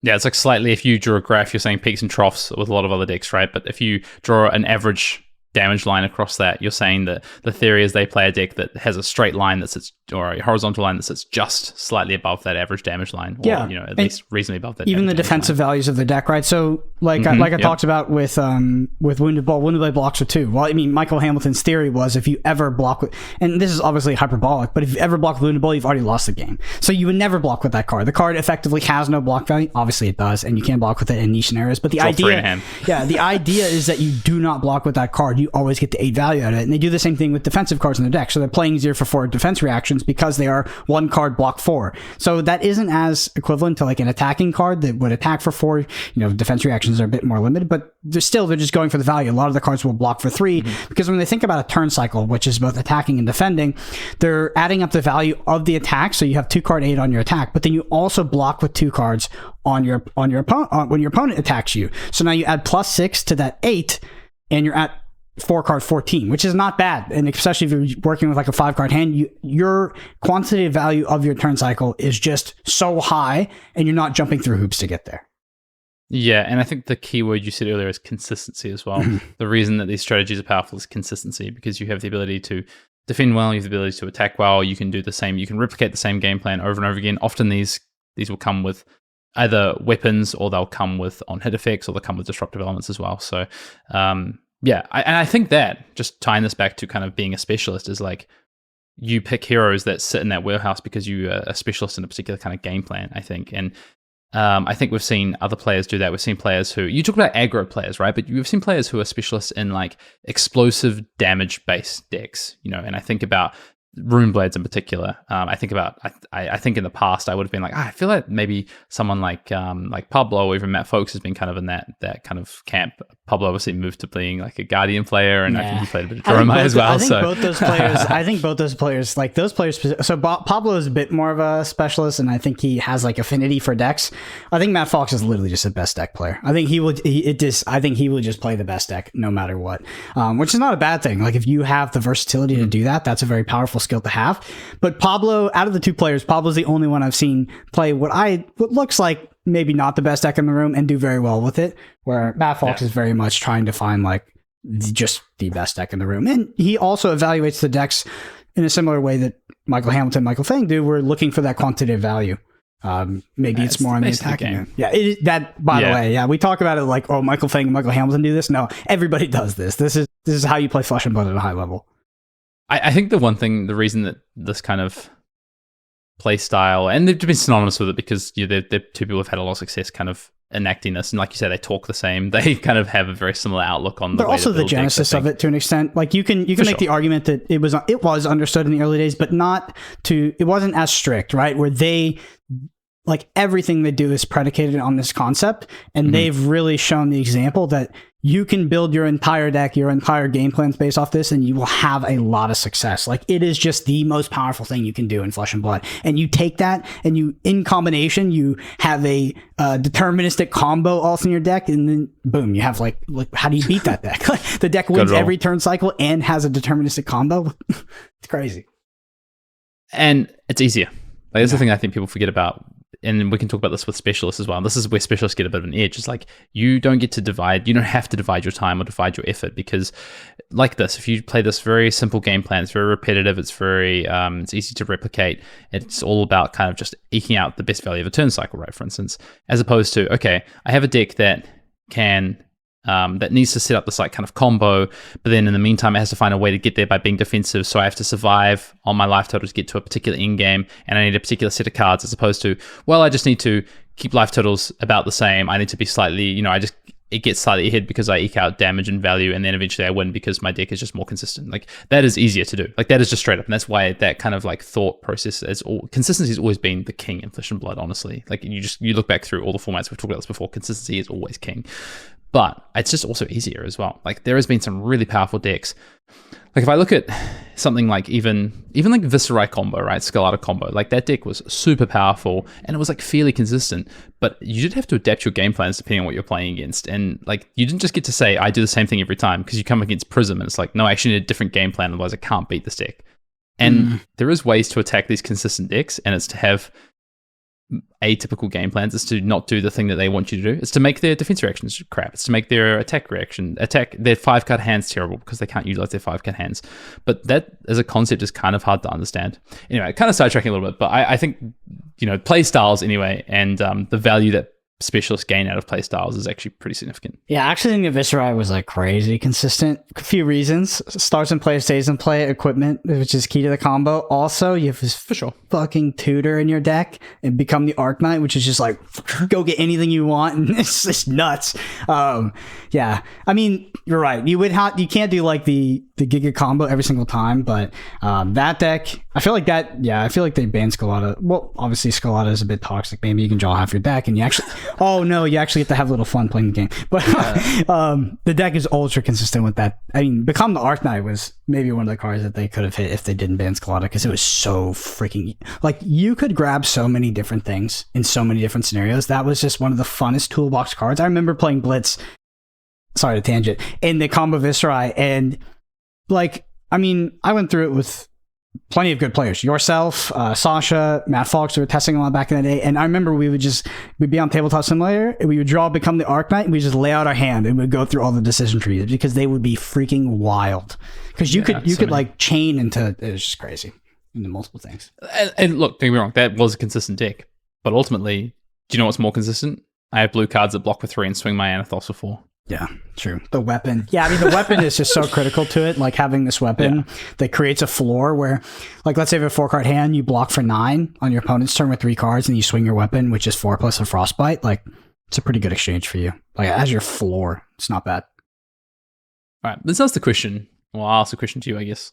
Yeah, it's like slightly, if you draw a graph, you're saying peaks and troughs with a lot of other decks, right? But if you draw an average damage line across that, you're saying that the theory is they play a deck that has a straight line that sits, or a horizontal line that sits just slightly above that average damage line, or at least reasonably above that. Even the defensive values of the deck, right? So like I talked about with Wounded Blade blocks are 2. Well, I mean, Michael Hamilton's theory was if you ever block with, and this is obviously hyperbolic, but if you ever block with Wounded Blade, you've already lost the game. So you would never block with that card. The card effectively has no block value. Obviously it does, and you can block with it in niche scenarios, but the idea is that you do not block with that card. You always get the 8 value out of it. And they do the same thing with defensive cards in their deck. So they're playing 0 for 4 defense reactions because they are 1 card block 4. So that isn't as equivalent to like an attacking card that would attack for 4. Defense reactions are a bit more limited, but they're just going for the value. A lot of the cards will block for 3 because when they think about a turn cycle, which is both attacking and defending, they're adding up the value of the attack. So you have 2-card 8 on your attack, but then you also block with 2 cards on your opponent when your opponent attacks you. So now you add +6 to that 8, and you're at 4-card 14, which is not bad. And especially if you're working with like a 5-card hand, your quantitative value of your turn cycle is just so high, and you're not jumping through hoops to get there. Yeah, and I think the key word you said earlier is consistency as well. The reason that these strategies are powerful is consistency, because you have the ability to defend well, you have the ability to attack well, you can do the same, you can replicate the same game plan over and over again. Often these will come with either weapons, or they'll come with on hit effects, or they'll come with disruptive elements as well. So I think that, just tying this back to kind of being a specialist, is like you pick heroes that sit in that warehouse because you are a specialist in a particular kind of game plan, I think. And I think we've seen other players do that. We've seen players who, you talk about aggro players, right? But we've seen players who are specialists in like explosive damage based decks, and I think about Rune Blades in particular. I think in the past I would have been like, I feel like maybe someone like Pablo or even Matt Folks has been kind of in that kind of camp. Pablo obviously moved to being like a Guardian player, and I think he played a bit of Dromai as well. I think both those players, like those players. So Pablo is a bit more of a specialist, and I think he has like affinity for decks. I think Matt Fox is literally just a best deck player. I think he will just play the best deck no matter what, which is not a bad thing. Like if you have the versatility to do that, that's a very powerful skill to have. But Pablo, out of the 2 players, Pablo's the only one I've seen play what looks like maybe not the best deck in the room and do very well with it, where Matt Fox is very much trying to find like just the best deck in the room. And he also evaluates the decks in a similar way that Michael Hamilton, Michael Fang do. We're looking for that quantitative value. Maybe it's more on the attacking game. Yeah, by the way, we talk about it like, oh, Michael Fang and Michael Hamilton do this. No, everybody does this. This is how you play Flesh and Blood at a high level. I think the reason that this kind of play style, and they've been synonymous with it because they're 2 people who've had a lot of success kind of enacting this, and like you said, they talk the same. They kind of have a very similar outlook on. They're also the genesis of it to an extent. Like you can make the argument that it was understood in the early days, but it wasn't as strict, right? Where they, like everything they do is predicated on this concept, and they've really shown the example that you can build your entire deck, your entire game plans based off this, and you will have a lot of success. Like, it is just the most powerful thing you can do in Flesh and Blood. And you take that, and you, in combination, you have a deterministic combo also in your deck, and then boom, you have like how do you beat that deck? The deck wins every turn cycle and has a deterministic combo. It's crazy. And it's easier. Like, that's the thing I think people forget about. And we can talk about this with specialists as well. This is where specialists get a bit of an edge. It's like, you don't have to divide your time or divide your effort, because like this, if you play this very simple game plan, it's very repetitive, it's very, it's easy to replicate. It's all about kind of just eking out the best value of a turn cycle, right? For instance, as opposed to, okay, I have a deck that can, that needs to set up this like kind of combo, but then in the meantime, it has to find a way to get there by being defensive. So I have to survive on my life total to get to a particular end game, and I need a particular set of cards, as opposed to, well, I just need to keep life totals about the same. I need to be slightly, it gets slightly ahead because I eke out damage and value, and then eventually I win because my deck is just more consistent. Like, that is easier to do. Like, that is just straight up, and that's why that kind of like thought process consistency has always been the king in Flesh and Blood. Honestly, like, you look back through all the formats, we've talked about this before. Consistency is always king. But it's just also easier as well. Like, there has been some really powerful decks. Like, if I look at something like even like Viscerai combo, right? Scarlata combo. Like, that deck was super powerful, and it was like fairly consistent. But you did have to adapt your game plans depending on what you're playing against. And like, you didn't just get to say, I do the same thing every time, because you come against Prism and it's like, no, I actually need a different game plan, otherwise I can't beat this deck. And there is ways to attack these consistent decks, and it's to have atypical game plans. Is to not do the thing that they want you to do. It's to make their defense reactions crap. It's to make their their 5-card hands terrible because they can't utilize their 5-card hands. But that as a concept is kind of hard to understand. Anyway, kind of sidetracking a little bit, but I think, play styles anyway, and the value that specialists gain out of play styles is actually pretty significant. Yeah, I actually think that Viscerai was like crazy consistent. A few reasons: starts in play, stays in play, equipment, which is key to the combo. Also, you have this For sure. fucking tutor in your deck and become the Arc Knight, which is just like go get anything you want, and it's just nuts. Yeah, I mean, you're right. You can't do like the Giga combo every single time, but that deck, I feel like they banned Scarlata. Well, obviously Scarlata is a bit toxic. Maybe you can draw half your deck, and you actually you actually get to have a little fun playing the game. But the deck is ultra consistent with that. I mean, Become the Arc Knight was maybe one of the cards that they could have hit if they didn't ban Scarlata, because it was so freaking, like, you could grab so many different things in so many different scenarios. That was just one of the funnest toolbox cards. I remember playing Blitz, sorry to tangent, in the combo Viscerai, and like, I mean, I went through it with plenty of good players. Yourself, Sasha, Matt Fox, we were testing a lot back in the day. And I remember we'd be on Tabletop Simulator, and we would draw Become the Arc Knight, and we'd just lay out our hand, and we'd go through all the decision trees, because they would be freaking wild. Because you could like chain into, it was just crazy, into multiple things. And look, don't get me wrong, that was a consistent deck. But ultimately, do you know what's more consistent? I have blue cards that block for 3 and swing my Anathos for 4. Yeah, true. The weapon. Yeah, I mean, the weapon is just so critical to it. Like, having this weapon that creates a floor where, like, let's say you have a 4-card hand, you block for 9 on your opponent's turn with 3 cards, and you swing your weapon, which is 4 plus a Frostbite. Like, it's a pretty good exchange for you. Like, as your floor, it's not bad. All right, let's ask the question. Well, I'll ask the question to you, I guess.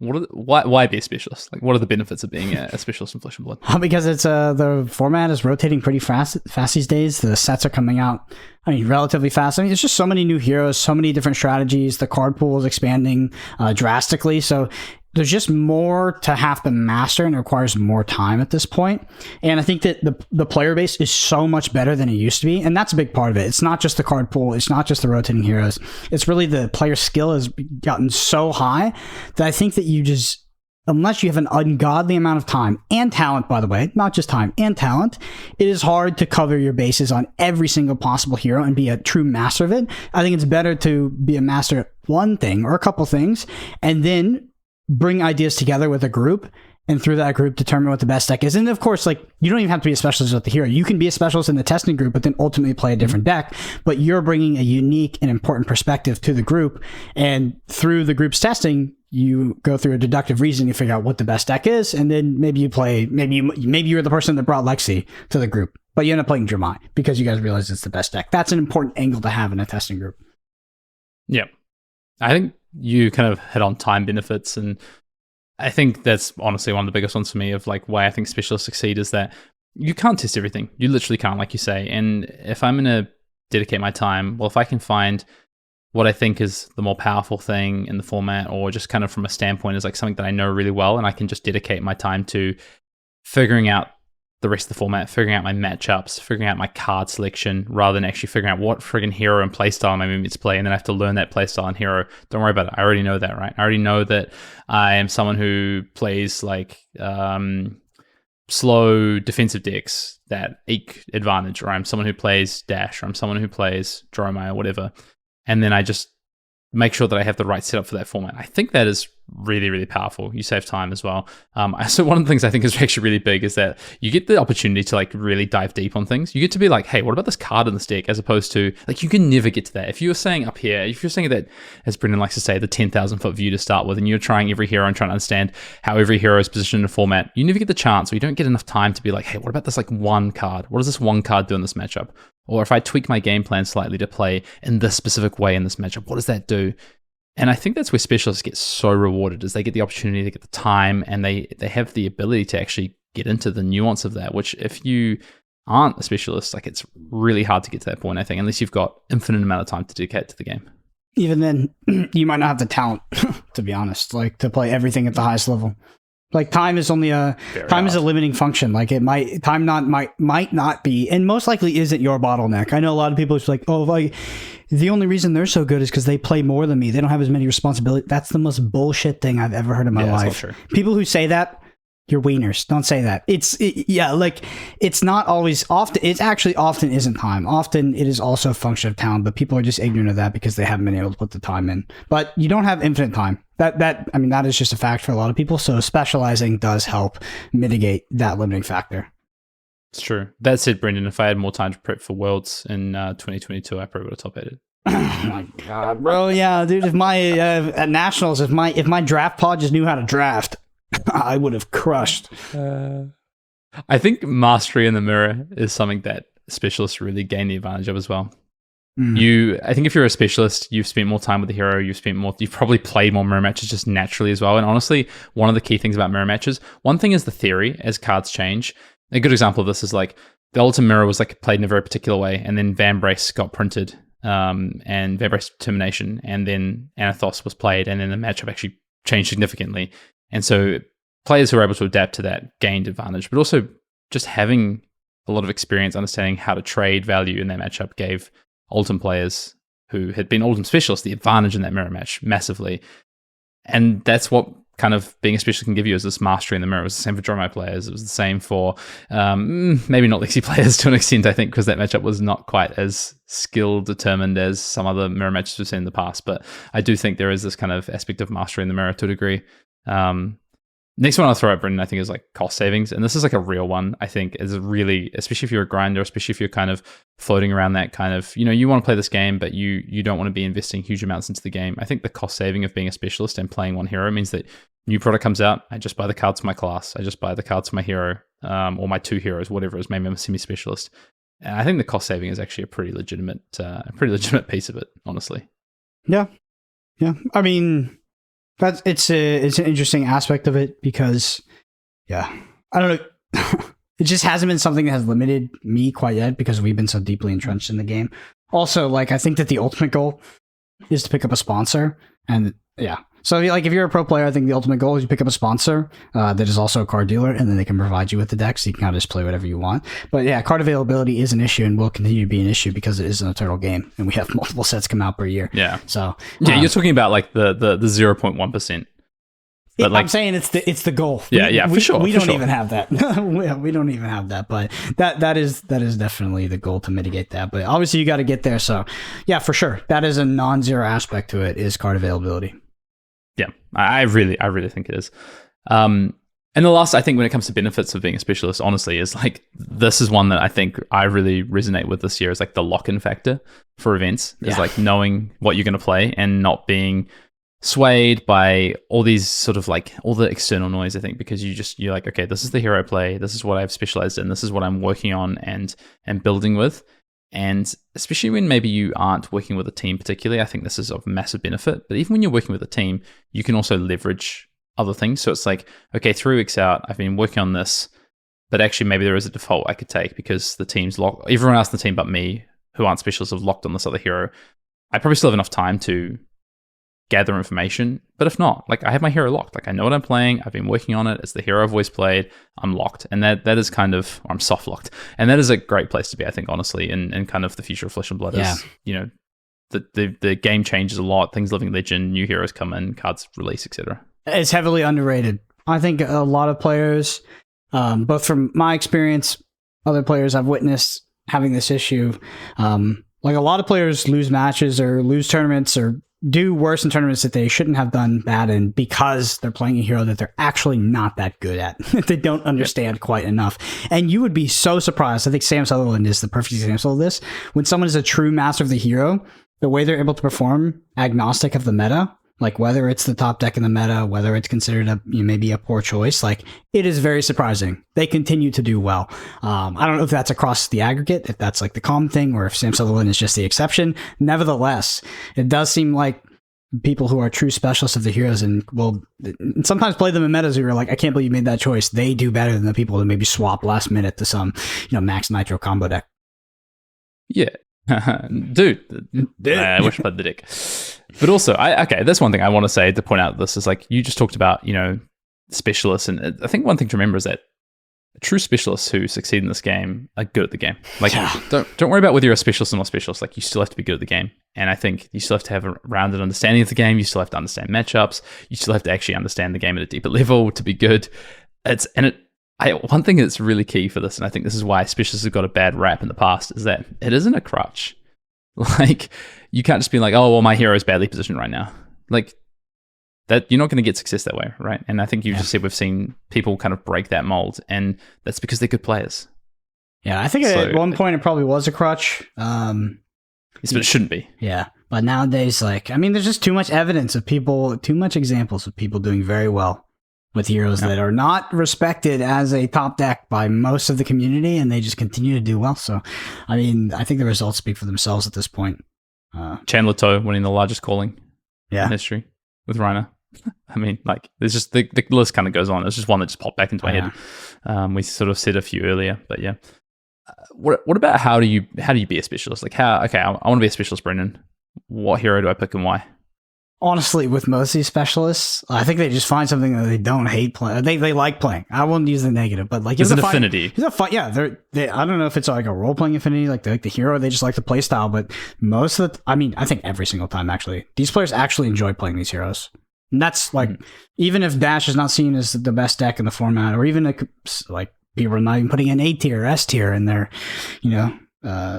Why be a specialist? Like, what are the benefits of being a specialist in Flesh and Blood? Because it's the format is rotating pretty fast these days. The sets are coming out, I mean, relatively fast. I mean, there's just so many new heroes, so many different strategies. The card pool is expanding drastically. So there's just more to have to master, and it requires more time at this point. And I think that the player base is so much better than it used to be. And that's a big part of it. It's not just the card pool. It's not just the rotating heroes. It's really the player skill has gotten so high that I think that you just, unless you have an ungodly amount of time and talent, by the way, not just time and talent, it is hard to cover your bases on every single possible hero and be a true master of it. I think it's better to be a master at one thing or a couple things, and then bring ideas together with a group, and through that group determine what the best deck is. And of course, like, you don't even have to be a specialist with the hero. You can be a specialist in the testing group, but then ultimately play a different deck. But you're bringing a unique and important perspective to the group, and through the group's testing, you go through a deductive reasoning to figure out what the best deck is, and then maybe you play. Maybe you're the person that brought Lexi to the group, but you end up playing Dramai because you guys realize it's the best deck. That's an important angle to have in a testing group. Yeah, I think you kind of hit on time benefits, and I think that's honestly one of the biggest ones for me of like why I think specialists succeed is that you can't test everything. You literally can't, like you say. And if I'm going to dedicate my time, well, if I can find what I think is the more powerful thing in the format, or just kind of from a standpoint is like something that I know really well, and I can just dedicate my time to figuring out the rest of the format, figuring out my matchups, figuring out my card selection, rather than actually figuring out what friggin' hero and playstyle my mimics play, and then I have to learn that playstyle and hero. Don't worry about it. I already know that, right? I already know that I am someone who plays like slow defensive decks that eke advantage, or I'm someone who plays dash, or I'm someone who plays Dromai or whatever. And then I just make sure that I have the right setup for that format. I think that is really, really powerful. You save time as well. So one of the things I think is actually really big is that you get the opportunity to like really dive deep on things. You get to be like, hey, what about this card in this deck? As opposed to like, you can never get to that. If you were saying up here, if you're saying that, as Brendan likes to say, the 10,000 foot view to start with, and you're trying every hero and trying to understand how every hero is positioned in a format, you never get the chance, or you don't get enough time to be like, hey, what about this like one card? What does this one card do in this matchup? Or if I tweak my game plan slightly to play in this specific way in this matchup, what does that do? And I think that's where specialists get so rewarded, is they get the opportunity, they get the time, and they have the ability to actually get into the nuance of that, which if you aren't a specialist, like it's really hard to get to that point, I think, unless you've got infinite amount of time to dedicate to the game. Even then, you might not have the talent, to be honest, like to play everything at the highest level. Like time is only is a limiting function. Like it might not be, and most likely isn't your bottleneck. I know a lot of people are like, oh, like the only reason they're so good is because they play more than me. They don't have as many responsibilities. That's the most bullshit thing I've ever heard in my life. That's not true. People who say that, you're wieners. Don't say that. Like it's not always often. It's actually often isn't time. Often it is also a function of talent, but people are just ignorant of that because they haven't been able to put the time in. But you don't have infinite time. That is just a fact for a lot of people. So specializing does help mitigate that limiting factor. It's true. That said, Brendan, if I had more time to prep for Worlds in 2022, I probably would have top 8'd. Oh my god, bro! Yeah, dude. If my at nationals, if my draft pod just knew how to draft, I would have crushed. I think mastery in the mirror is something that specialists really gain the advantage of as well. I think if you're a specialist, you've spent more time with the hero, you've probably played more mirror matches just naturally as well. And honestly, one of the key things about mirror matches, one thing is the theory as cards change. A good example of this is like the Ultimate Mirror was like played in a very particular way, and then Vambrace got printed, and Vambrace Determination, and then Anathos was played, and then the matchup actually changed significantly. And so players who were able to adapt to that gained advantage, but also just having a lot of experience understanding how to trade value in that matchup gave Ultim players who had been Ultim specialists the advantage in that mirror match massively. And that's what kind of being a specialist can give you, is this mastery in the mirror. It was the same for Dromai players. It was the same for maybe not Lexi players to an extent, I think, because that matchup was not quite as skill determined as some other mirror matches we've seen in the past. But I do think there is this kind of aspect of mastery in the mirror to a degree. Next one I'll throw out, Brendan, I think is like cost savings. And this is like a real one, I think, is really, especially if you're a grinder, especially if you're kind of floating around that kind of, you want to play this game, but you don't want to be investing huge amounts into the game. I think the cost saving of being a specialist and playing one hero means that new product comes out, I just buy the cards for my class, I just buy the cards for my hero, or my two heroes, whatever it is, maybe I'm a semi-specialist. And I think the cost saving is actually a pretty legitimate piece of it, honestly. Yeah. I mean, it's an interesting aspect of it because, I don't know. It just hasn't been something that has limited me quite yet because we've been so deeply entrenched in the game. Also, like, I think that the ultimate goal is to pick up a sponsor, and so like if you're a pro player, I think the ultimate goal is you pick up a sponsor that is also a card dealer, and then they can provide you with the deck, so you can kind of just play whatever you want. But yeah, card availability is an issue and will continue to be an issue because it is an eternal game, and we have multiple sets come out per year. Yeah. So you're talking about like the 0.1%. But like, I'm saying it's the goal. For sure. We don't even have that. we don't even have that. But that is definitely the goal, to mitigate that. But obviously you got to get there. So yeah, for sure, that is a non-zero aspect to it, is card availability. Yeah, I really think it is. And the last, I think, when it comes to benefits of being a specialist, honestly, is like, this is one that I think I really resonate with this year, is like the lock-in factor for events. Is like knowing what you're going to play and not being swayed by all these sort of like all the external noise, I think, because you're like, okay, this is the hero I play, this is what I've specialized in, this is what I'm working on and building with. And especially when maybe you aren't working with a team particularly, I think this is of massive benefit. But even when you're working with a team, you can also leverage other things. So it's like, okay, 3 weeks out, I've been working on this, but actually maybe there is a default I could take because the team's locked. Everyone else in the team but me, who aren't specialists, have locked on this other hero. I probably still have enough time to gather information. But if not, like I have my hero locked. Like I know what I'm playing. I've been working on it. It's the hero I've always played. I'm locked. And that is kind of, or I'm soft locked. And that is a great place to be, I think, honestly, in kind of the future of Flesh and Blood is, you know, the game changes a lot. Things living legend, new heroes come in, cards release, etc. It's heavily underrated. I think a lot of players, both from my experience, other players I've witnessed having this issue, like a lot of players lose matches or lose tournaments or do worse in tournaments that they shouldn't have done bad in because they're playing a hero that they're actually not that good at. They don't understand quite enough. And you would be so surprised. I think Sam Sutherland is the perfect example of this. When someone is a true master of the hero, the way they're able to perform agnostic of the meta, like whether it's the top deck in the meta, whether it's considered maybe a poor choice, like it is very surprising. They continue to do well. I don't know if that's across the aggregate, if that's like the common thing, or if Sam Sutherland is just the exception. Nevertheless, it does seem like people who are true specialists of the heroes and will sometimes play them in metas who are like, I can't believe you made that choice. They do better than the people who maybe swap last minute to some, max nitro combo deck. Yeah. Dude, I wish I played the deck. But also, that's one thing I want to say to point out this is like, you just talked about, specialists. And I think one thing to remember is that true specialists who succeed in this game are good at the game. Like, don't worry about whether you're a specialist or not specialist. Like, you still have to be good at the game. And I think you still have to have a rounded understanding of the game. You still have to understand matchups. You still have to actually understand the game at a deeper level to be good. One thing that's really key for this, and I think this is why specialists have got a bad rap in the past, is that it isn't a crutch. Like, you can't just be like, oh, well, my hero is badly positioned right now. Like, that you're not going to get success that way, right? And I think you just said we've seen people kind of break that mold, and that's because they're good players. Yeah, I think at one point it probably was a crutch. Yes, but it shouldn't be. Yeah, but nowadays, there's just too much evidence of people, too much examples of people doing very well with heroes that are not respected as a top deck by most of the community, and they just continue to do well. So, I think the results speak for themselves at this point. Chandler Toe winning the largest calling in history with Reiner. There's just the list kind of goes on. It's just one that just popped back into my head. We sort of said a few earlier, but yeah. What about how do you be a specialist? Like I want to be a specialist, Brendan. What hero do I pick and why? Honestly, with most of these specialists, I think they just find something that they don't hate playing. They like playing. I won't use the negative, but like there's an affinity. They I don't know if it's like a role playing affinity, like they like the hero. They just like the play style. But most of I think every single time actually, these players actually enjoy playing these heroes. And that's like even if Dash is not seen as the best deck in the format, or even like people are not even putting an A tier, S tier in their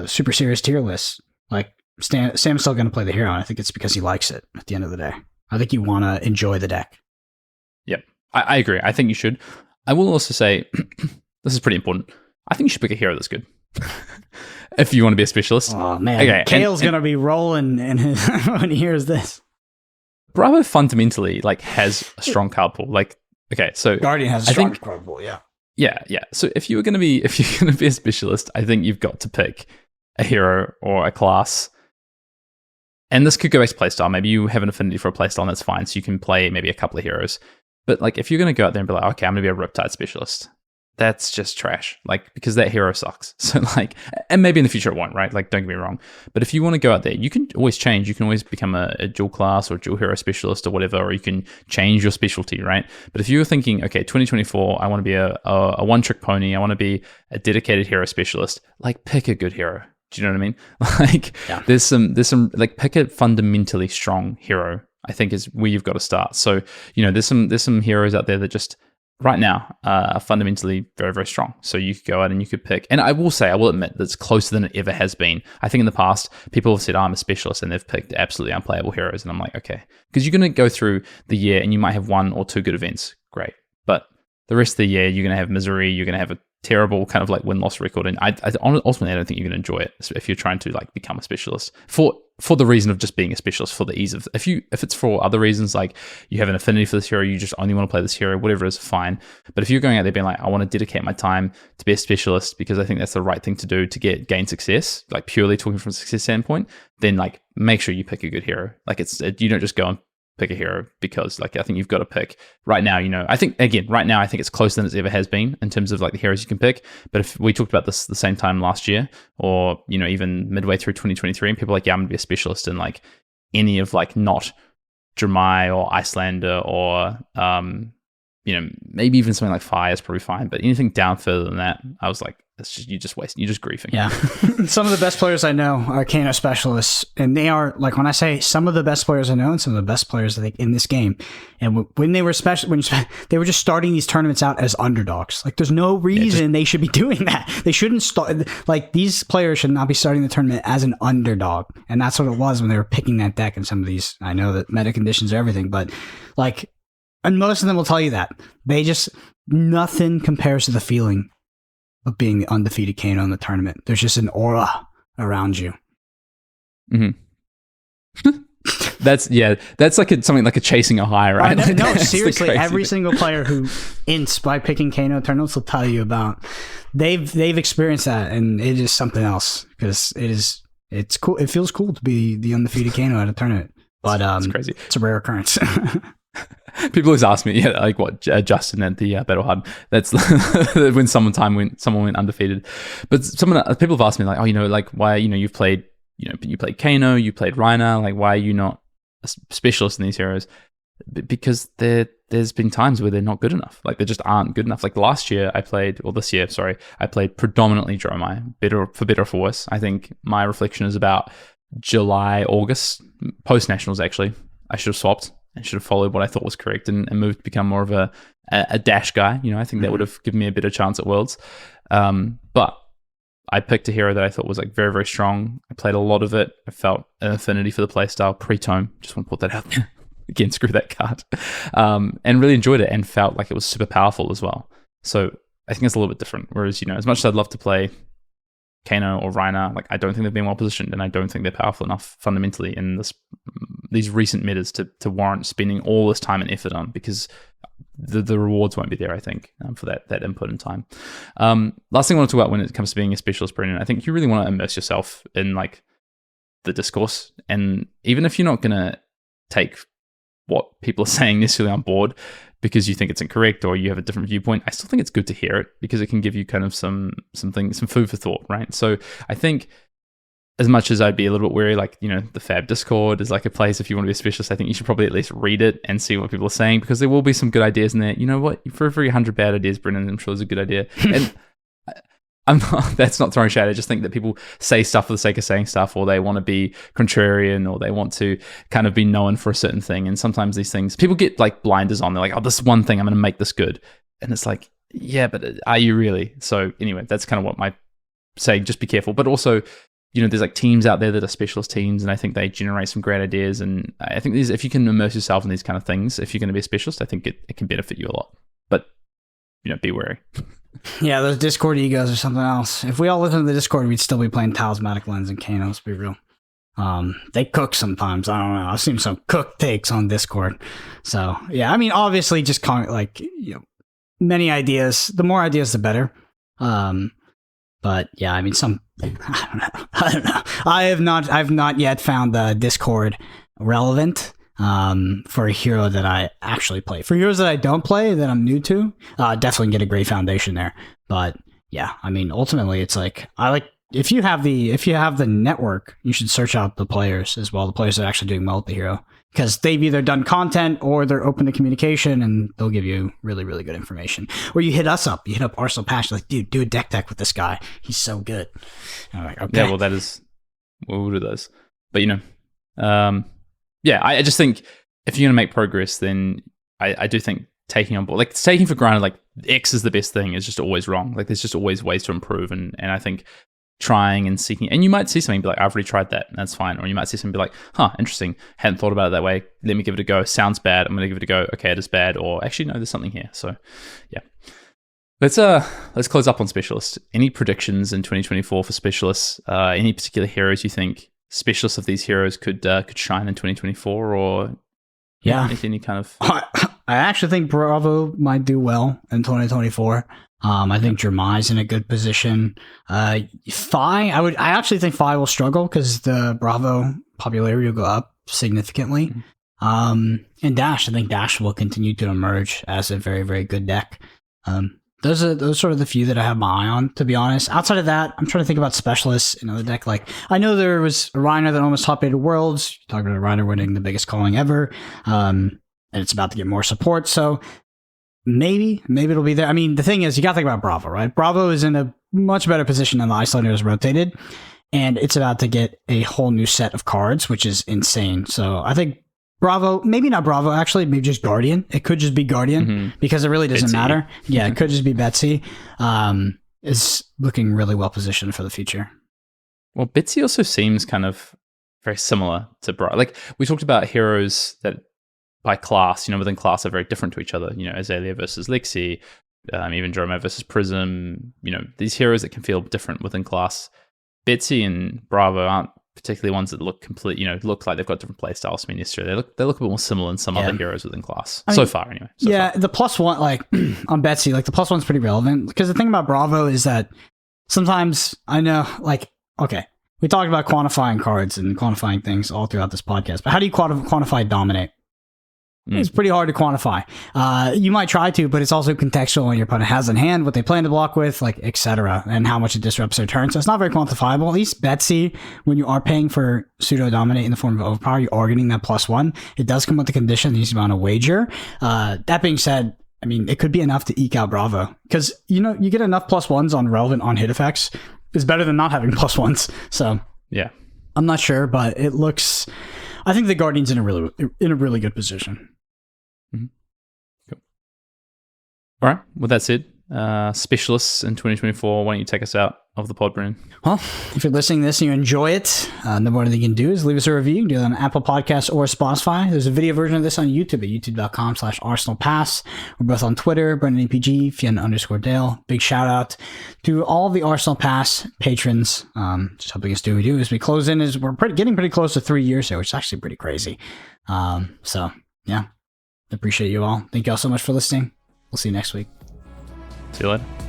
super serious tier lists. Like Sam's still going to play the hero, and I think it's because he likes it at the end of the day. I think you want to enjoy the deck. Yep. I agree. I think you should. I will also say, this is pretty important, I think you should pick a hero that's good. If you want to be a specialist. Oh, man. Okay, Kale's going to be rolling when he hears this. Bravo fundamentally has a strong card pool. So Guardian has a strong card pool, yeah. Yeah. So if you're going to be a specialist, I think you've got to pick a hero or a class. And this could go back to playstyle. Maybe you have an affinity for a playstyle, and that's fine. So you can play maybe a couple of heroes. But if you're going to go out there and be like, okay, I'm going to be a Riptide specialist, that's just trash. Because that hero sucks. So and maybe in the future it won't, right? Don't get me wrong. But if you want to go out there, you can always change. You can always become a dual class or dual hero specialist or whatever, or you can change your specialty, right? But if you're thinking, okay, 2024, I want to be a one-trick pony. I want to be a dedicated hero specialist. Pick a good hero. Do you know what I mean? There's some pick a fundamentally strong hero, I think is where you've got to start. So, there's some heroes out there that just right now are fundamentally very, very strong. So you could go out and you could pick, and I will admit that's closer than it ever has been. I think in the past, people have said, I'm a specialist, and they've picked absolutely unplayable heroes. And I'm like, okay, because you're going to go through the year and you might have one or two good events. Great. But the rest of the year, you're going to have misery. You're going to have a terrible kind of win-loss record, and ultimately I don't think you're going to enjoy it if you're trying to become a specialist for the reason of just being a specialist, for the ease of if it's for other reasons, like you have an affinity for this hero, you just only want to play this hero, whatever it is, fine. But if you're going out there being like, I want to dedicate my time to be a specialist because I think that's the right thing to do to gain success, purely talking from a success standpoint, then make sure you pick a good hero. You don't just go and pick a hero because like I think you've got to pick right now. I think right now I think it's closer than it ever has been in terms of like the heroes you can pick. But if we talked about this the same time last year, or even midway through 2023, and people are like, yeah, I'm gonna be a specialist in like any of like not Dramai or Icelander or maybe even something like Fire is probably fine, but anything down further than that, I was like, you're just griefing. Yeah. Some of the best players I know are Kano specialists, and they are like, when I say some of the best players I know and some of the best players I think in this game, and when they were they were just starting these tournaments out as underdogs. Like there's no reason they should be doing that. They shouldn't start, like these players should not be starting the tournament as an underdog, and that's what it was when they were picking that deck. And some of these, I know that meta conditions are everything, but like, and most of them will tell you that nothing compares to the feeling of being the undefeated Kano in the tournament. There's just an aura around you. Mm-hmm. That's like something like a chasing a high, right? No, seriously, every single player who ints by picking Kano tournaments will tell you about. They've experienced that, and it is something else because it's cool. It feels cool to be the undefeated Kano at a tournament, but it's crazy. It's a rare occurrence. People always ask me, like what Justin at the Battle Hub. That's when someone went undefeated. But people have asked me like, like why you played Kano, you played Reiner, like why are you not a specialist in these heroes? Because there's been times where they're not good enough. Like they just aren't good enough. Like this year, I played predominantly Dromai, for better or for worse. I think my reflection is about July, August, post nationals. Actually, I should have swapped. I should have followed what I thought was correct and moved to become more of a dash guy. I think that would have given me a better chance at Worlds. But I picked a hero that I thought was like very, very strong. I played a lot of it. I felt an affinity for the playstyle pre-tome. Just want to put that out there. Again, screw that card. And really enjoyed it and felt like it was super powerful as well. So I think it's a little bit different. Whereas, as much as I'd love to play Kano or Reiner, like I don't think they've been well positioned, and I don't think they're powerful enough fundamentally in these recent metas to warrant spending all this time and effort on, because the rewards won't be there, I think, for that input and time. Last thing I want to talk about when it comes to being a specialist, Brendan, I think you really want to immerse yourself in like the discourse, and even if you're not gonna take what people are saying necessarily on board because you think it's incorrect or you have a different viewpoint, I still think it's good to hear it because it can give you kind of some food for thought, right? So I think as much as I'd be a little bit wary, like, the Fab Discord is like a place if you want to be a specialist, I think you should probably at least read it and see what people are saying, because there will be some good ideas in there. You know what? For every 100 bad ideas, Brendan, I'm sure there's a good idea. And that's not throwing shade. I just think that people say stuff for the sake of saying stuff, or they want to be contrarian, or they want to kind of be known for a certain thing. And sometimes these things, people get like blinders on. They're like, oh, this one thing, I'm going to make this good. And it's like, yeah, but are you really? So anyway, that's kind of what my saying, just be careful. But also, there's like teams out there that are specialist teams, and I think they generate some great ideas. And I think if you can immerse yourself in these kind of things, if you're going to be a specialist, I think it can benefit you a lot. But, be wary. Yeah, those Discord egos or something else. If we all lived in the Discord, we'd still be playing Talismanic Lens and Kano, let's be real. They cook sometimes. I don't know. I've seen some cook takes on Discord. So, yeah, I mean, obviously just many ideas. The more ideas, the better. But yeah, I mean, I don't know. I've not yet found the Discord relevant. For a hero that I actually play. For heroes that I don't play, that I'm new to, definitely get a great foundation there. But yeah, I mean, ultimately, it's like if you have the network, you should search out the players as well, the players that are actually doing well with the hero, because they've either done content or they're open to communication, and they'll give you really, really good information. Or you hit us up, you hit up Arsenal Patch, like, dude, do a deck with this guy. He's so good. And I'm like, okay. Yeah, well, we'll do those. But yeah, I just think if you're going to make progress, then I do think taking on board, like taking for granted, like X is the best thing is just always wrong. Like there's just always ways to improve. And I think trying and seeking, and you might see something and be like, I've already tried that, and that's fine. Or you might see something and be like, huh, interesting. Hadn't thought about it that way. Let me give it a go. Sounds bad. I'm going to give it a go. Okay, it is bad. Or actually, no, there's something here. So yeah. Let's close up on specialists. Any predictions in 2024 for specialists? Any particular heroes you think specialists of these heroes could shine in 2024, or any kind of? I actually think Bravo might do well in 2024. I think Jermai's in a good position. I actually think Fi will struggle because the Bravo popularity will go up significantly. And Dash, I think Dash will continue to emerge as a very, very good deck. Those are sort of the few that I have my eye on, to be honest. Outside of that, I'm trying to think about specialists in the deck. Like, I know there was a Reiner that almost top 8 Worlds. You're talking about a Reiner winning the biggest calling ever. And it's about to get more support. So maybe it'll be there. I mean, the thing is, you got to think about Bravo, right? Bravo is in a much better position than the Icelanders rotated. And it's about to get a whole new set of cards, which is insane. So I think Bravo, maybe not Bravo, actually, maybe just Guardian. It could just be Guardian because it really doesn't matter. Yeah, it could just be Betsy. Is looking really well positioned for the future. Well, Betsy also seems kind of very similar to Bravo. Like, we talked about heroes that by class, within class are very different to each other. Azalea versus Lexi, even Jerome versus Prism. These heroes that can feel different within class. Betsy and Bravo aren't particularly ones that look look like they've got different play styles to me necessarily. They look a bit more similar than some other heroes within class. So far, anyway. The +1, like on Betsy, like the +1's pretty relevant because the thing about Bravo is that sometimes I know, like, okay, we talked about quantifying cards and quantifying things all throughout this podcast, but how do you quantify Dominate? It's pretty hard to quantify. You might try to, but it's also contextual when your opponent has in hand, what they plan to block with, like, etc., and how much it disrupts their turn. So it's not very quantifiable. At least Betsy, when you are paying for pseudo dominate in the form of overpower, you are getting that +1. It does come with the condition that you need on a wager. That being said, I mean, it could be enough to eke out Bravo because you get enough +1s on relevant on hit effects is better than not having +1s. So yeah, I'm not sure, but it looks. I think the Guardian's in a really good position. Cool. All right. With that said, specialists in 2024, why don't you take us out of the pod, Brennan? Well, if you're listening to this and you enjoy it, the more thing you can do is leave us a review. You can do it on Apple Podcasts or Spotify. There's a video version of this on YouTube at youtube.com/ArsenalPass. We're both on Twitter, BrendanAPG, Fien_Dale. Big shout out to all of the Arsenal Pass patrons, just helping us do what we do as we close in. We're getting pretty close to 3 years here, which is actually pretty crazy. So, yeah, appreciate you all. Thank you all so much for listening. We'll see you next week. See you later.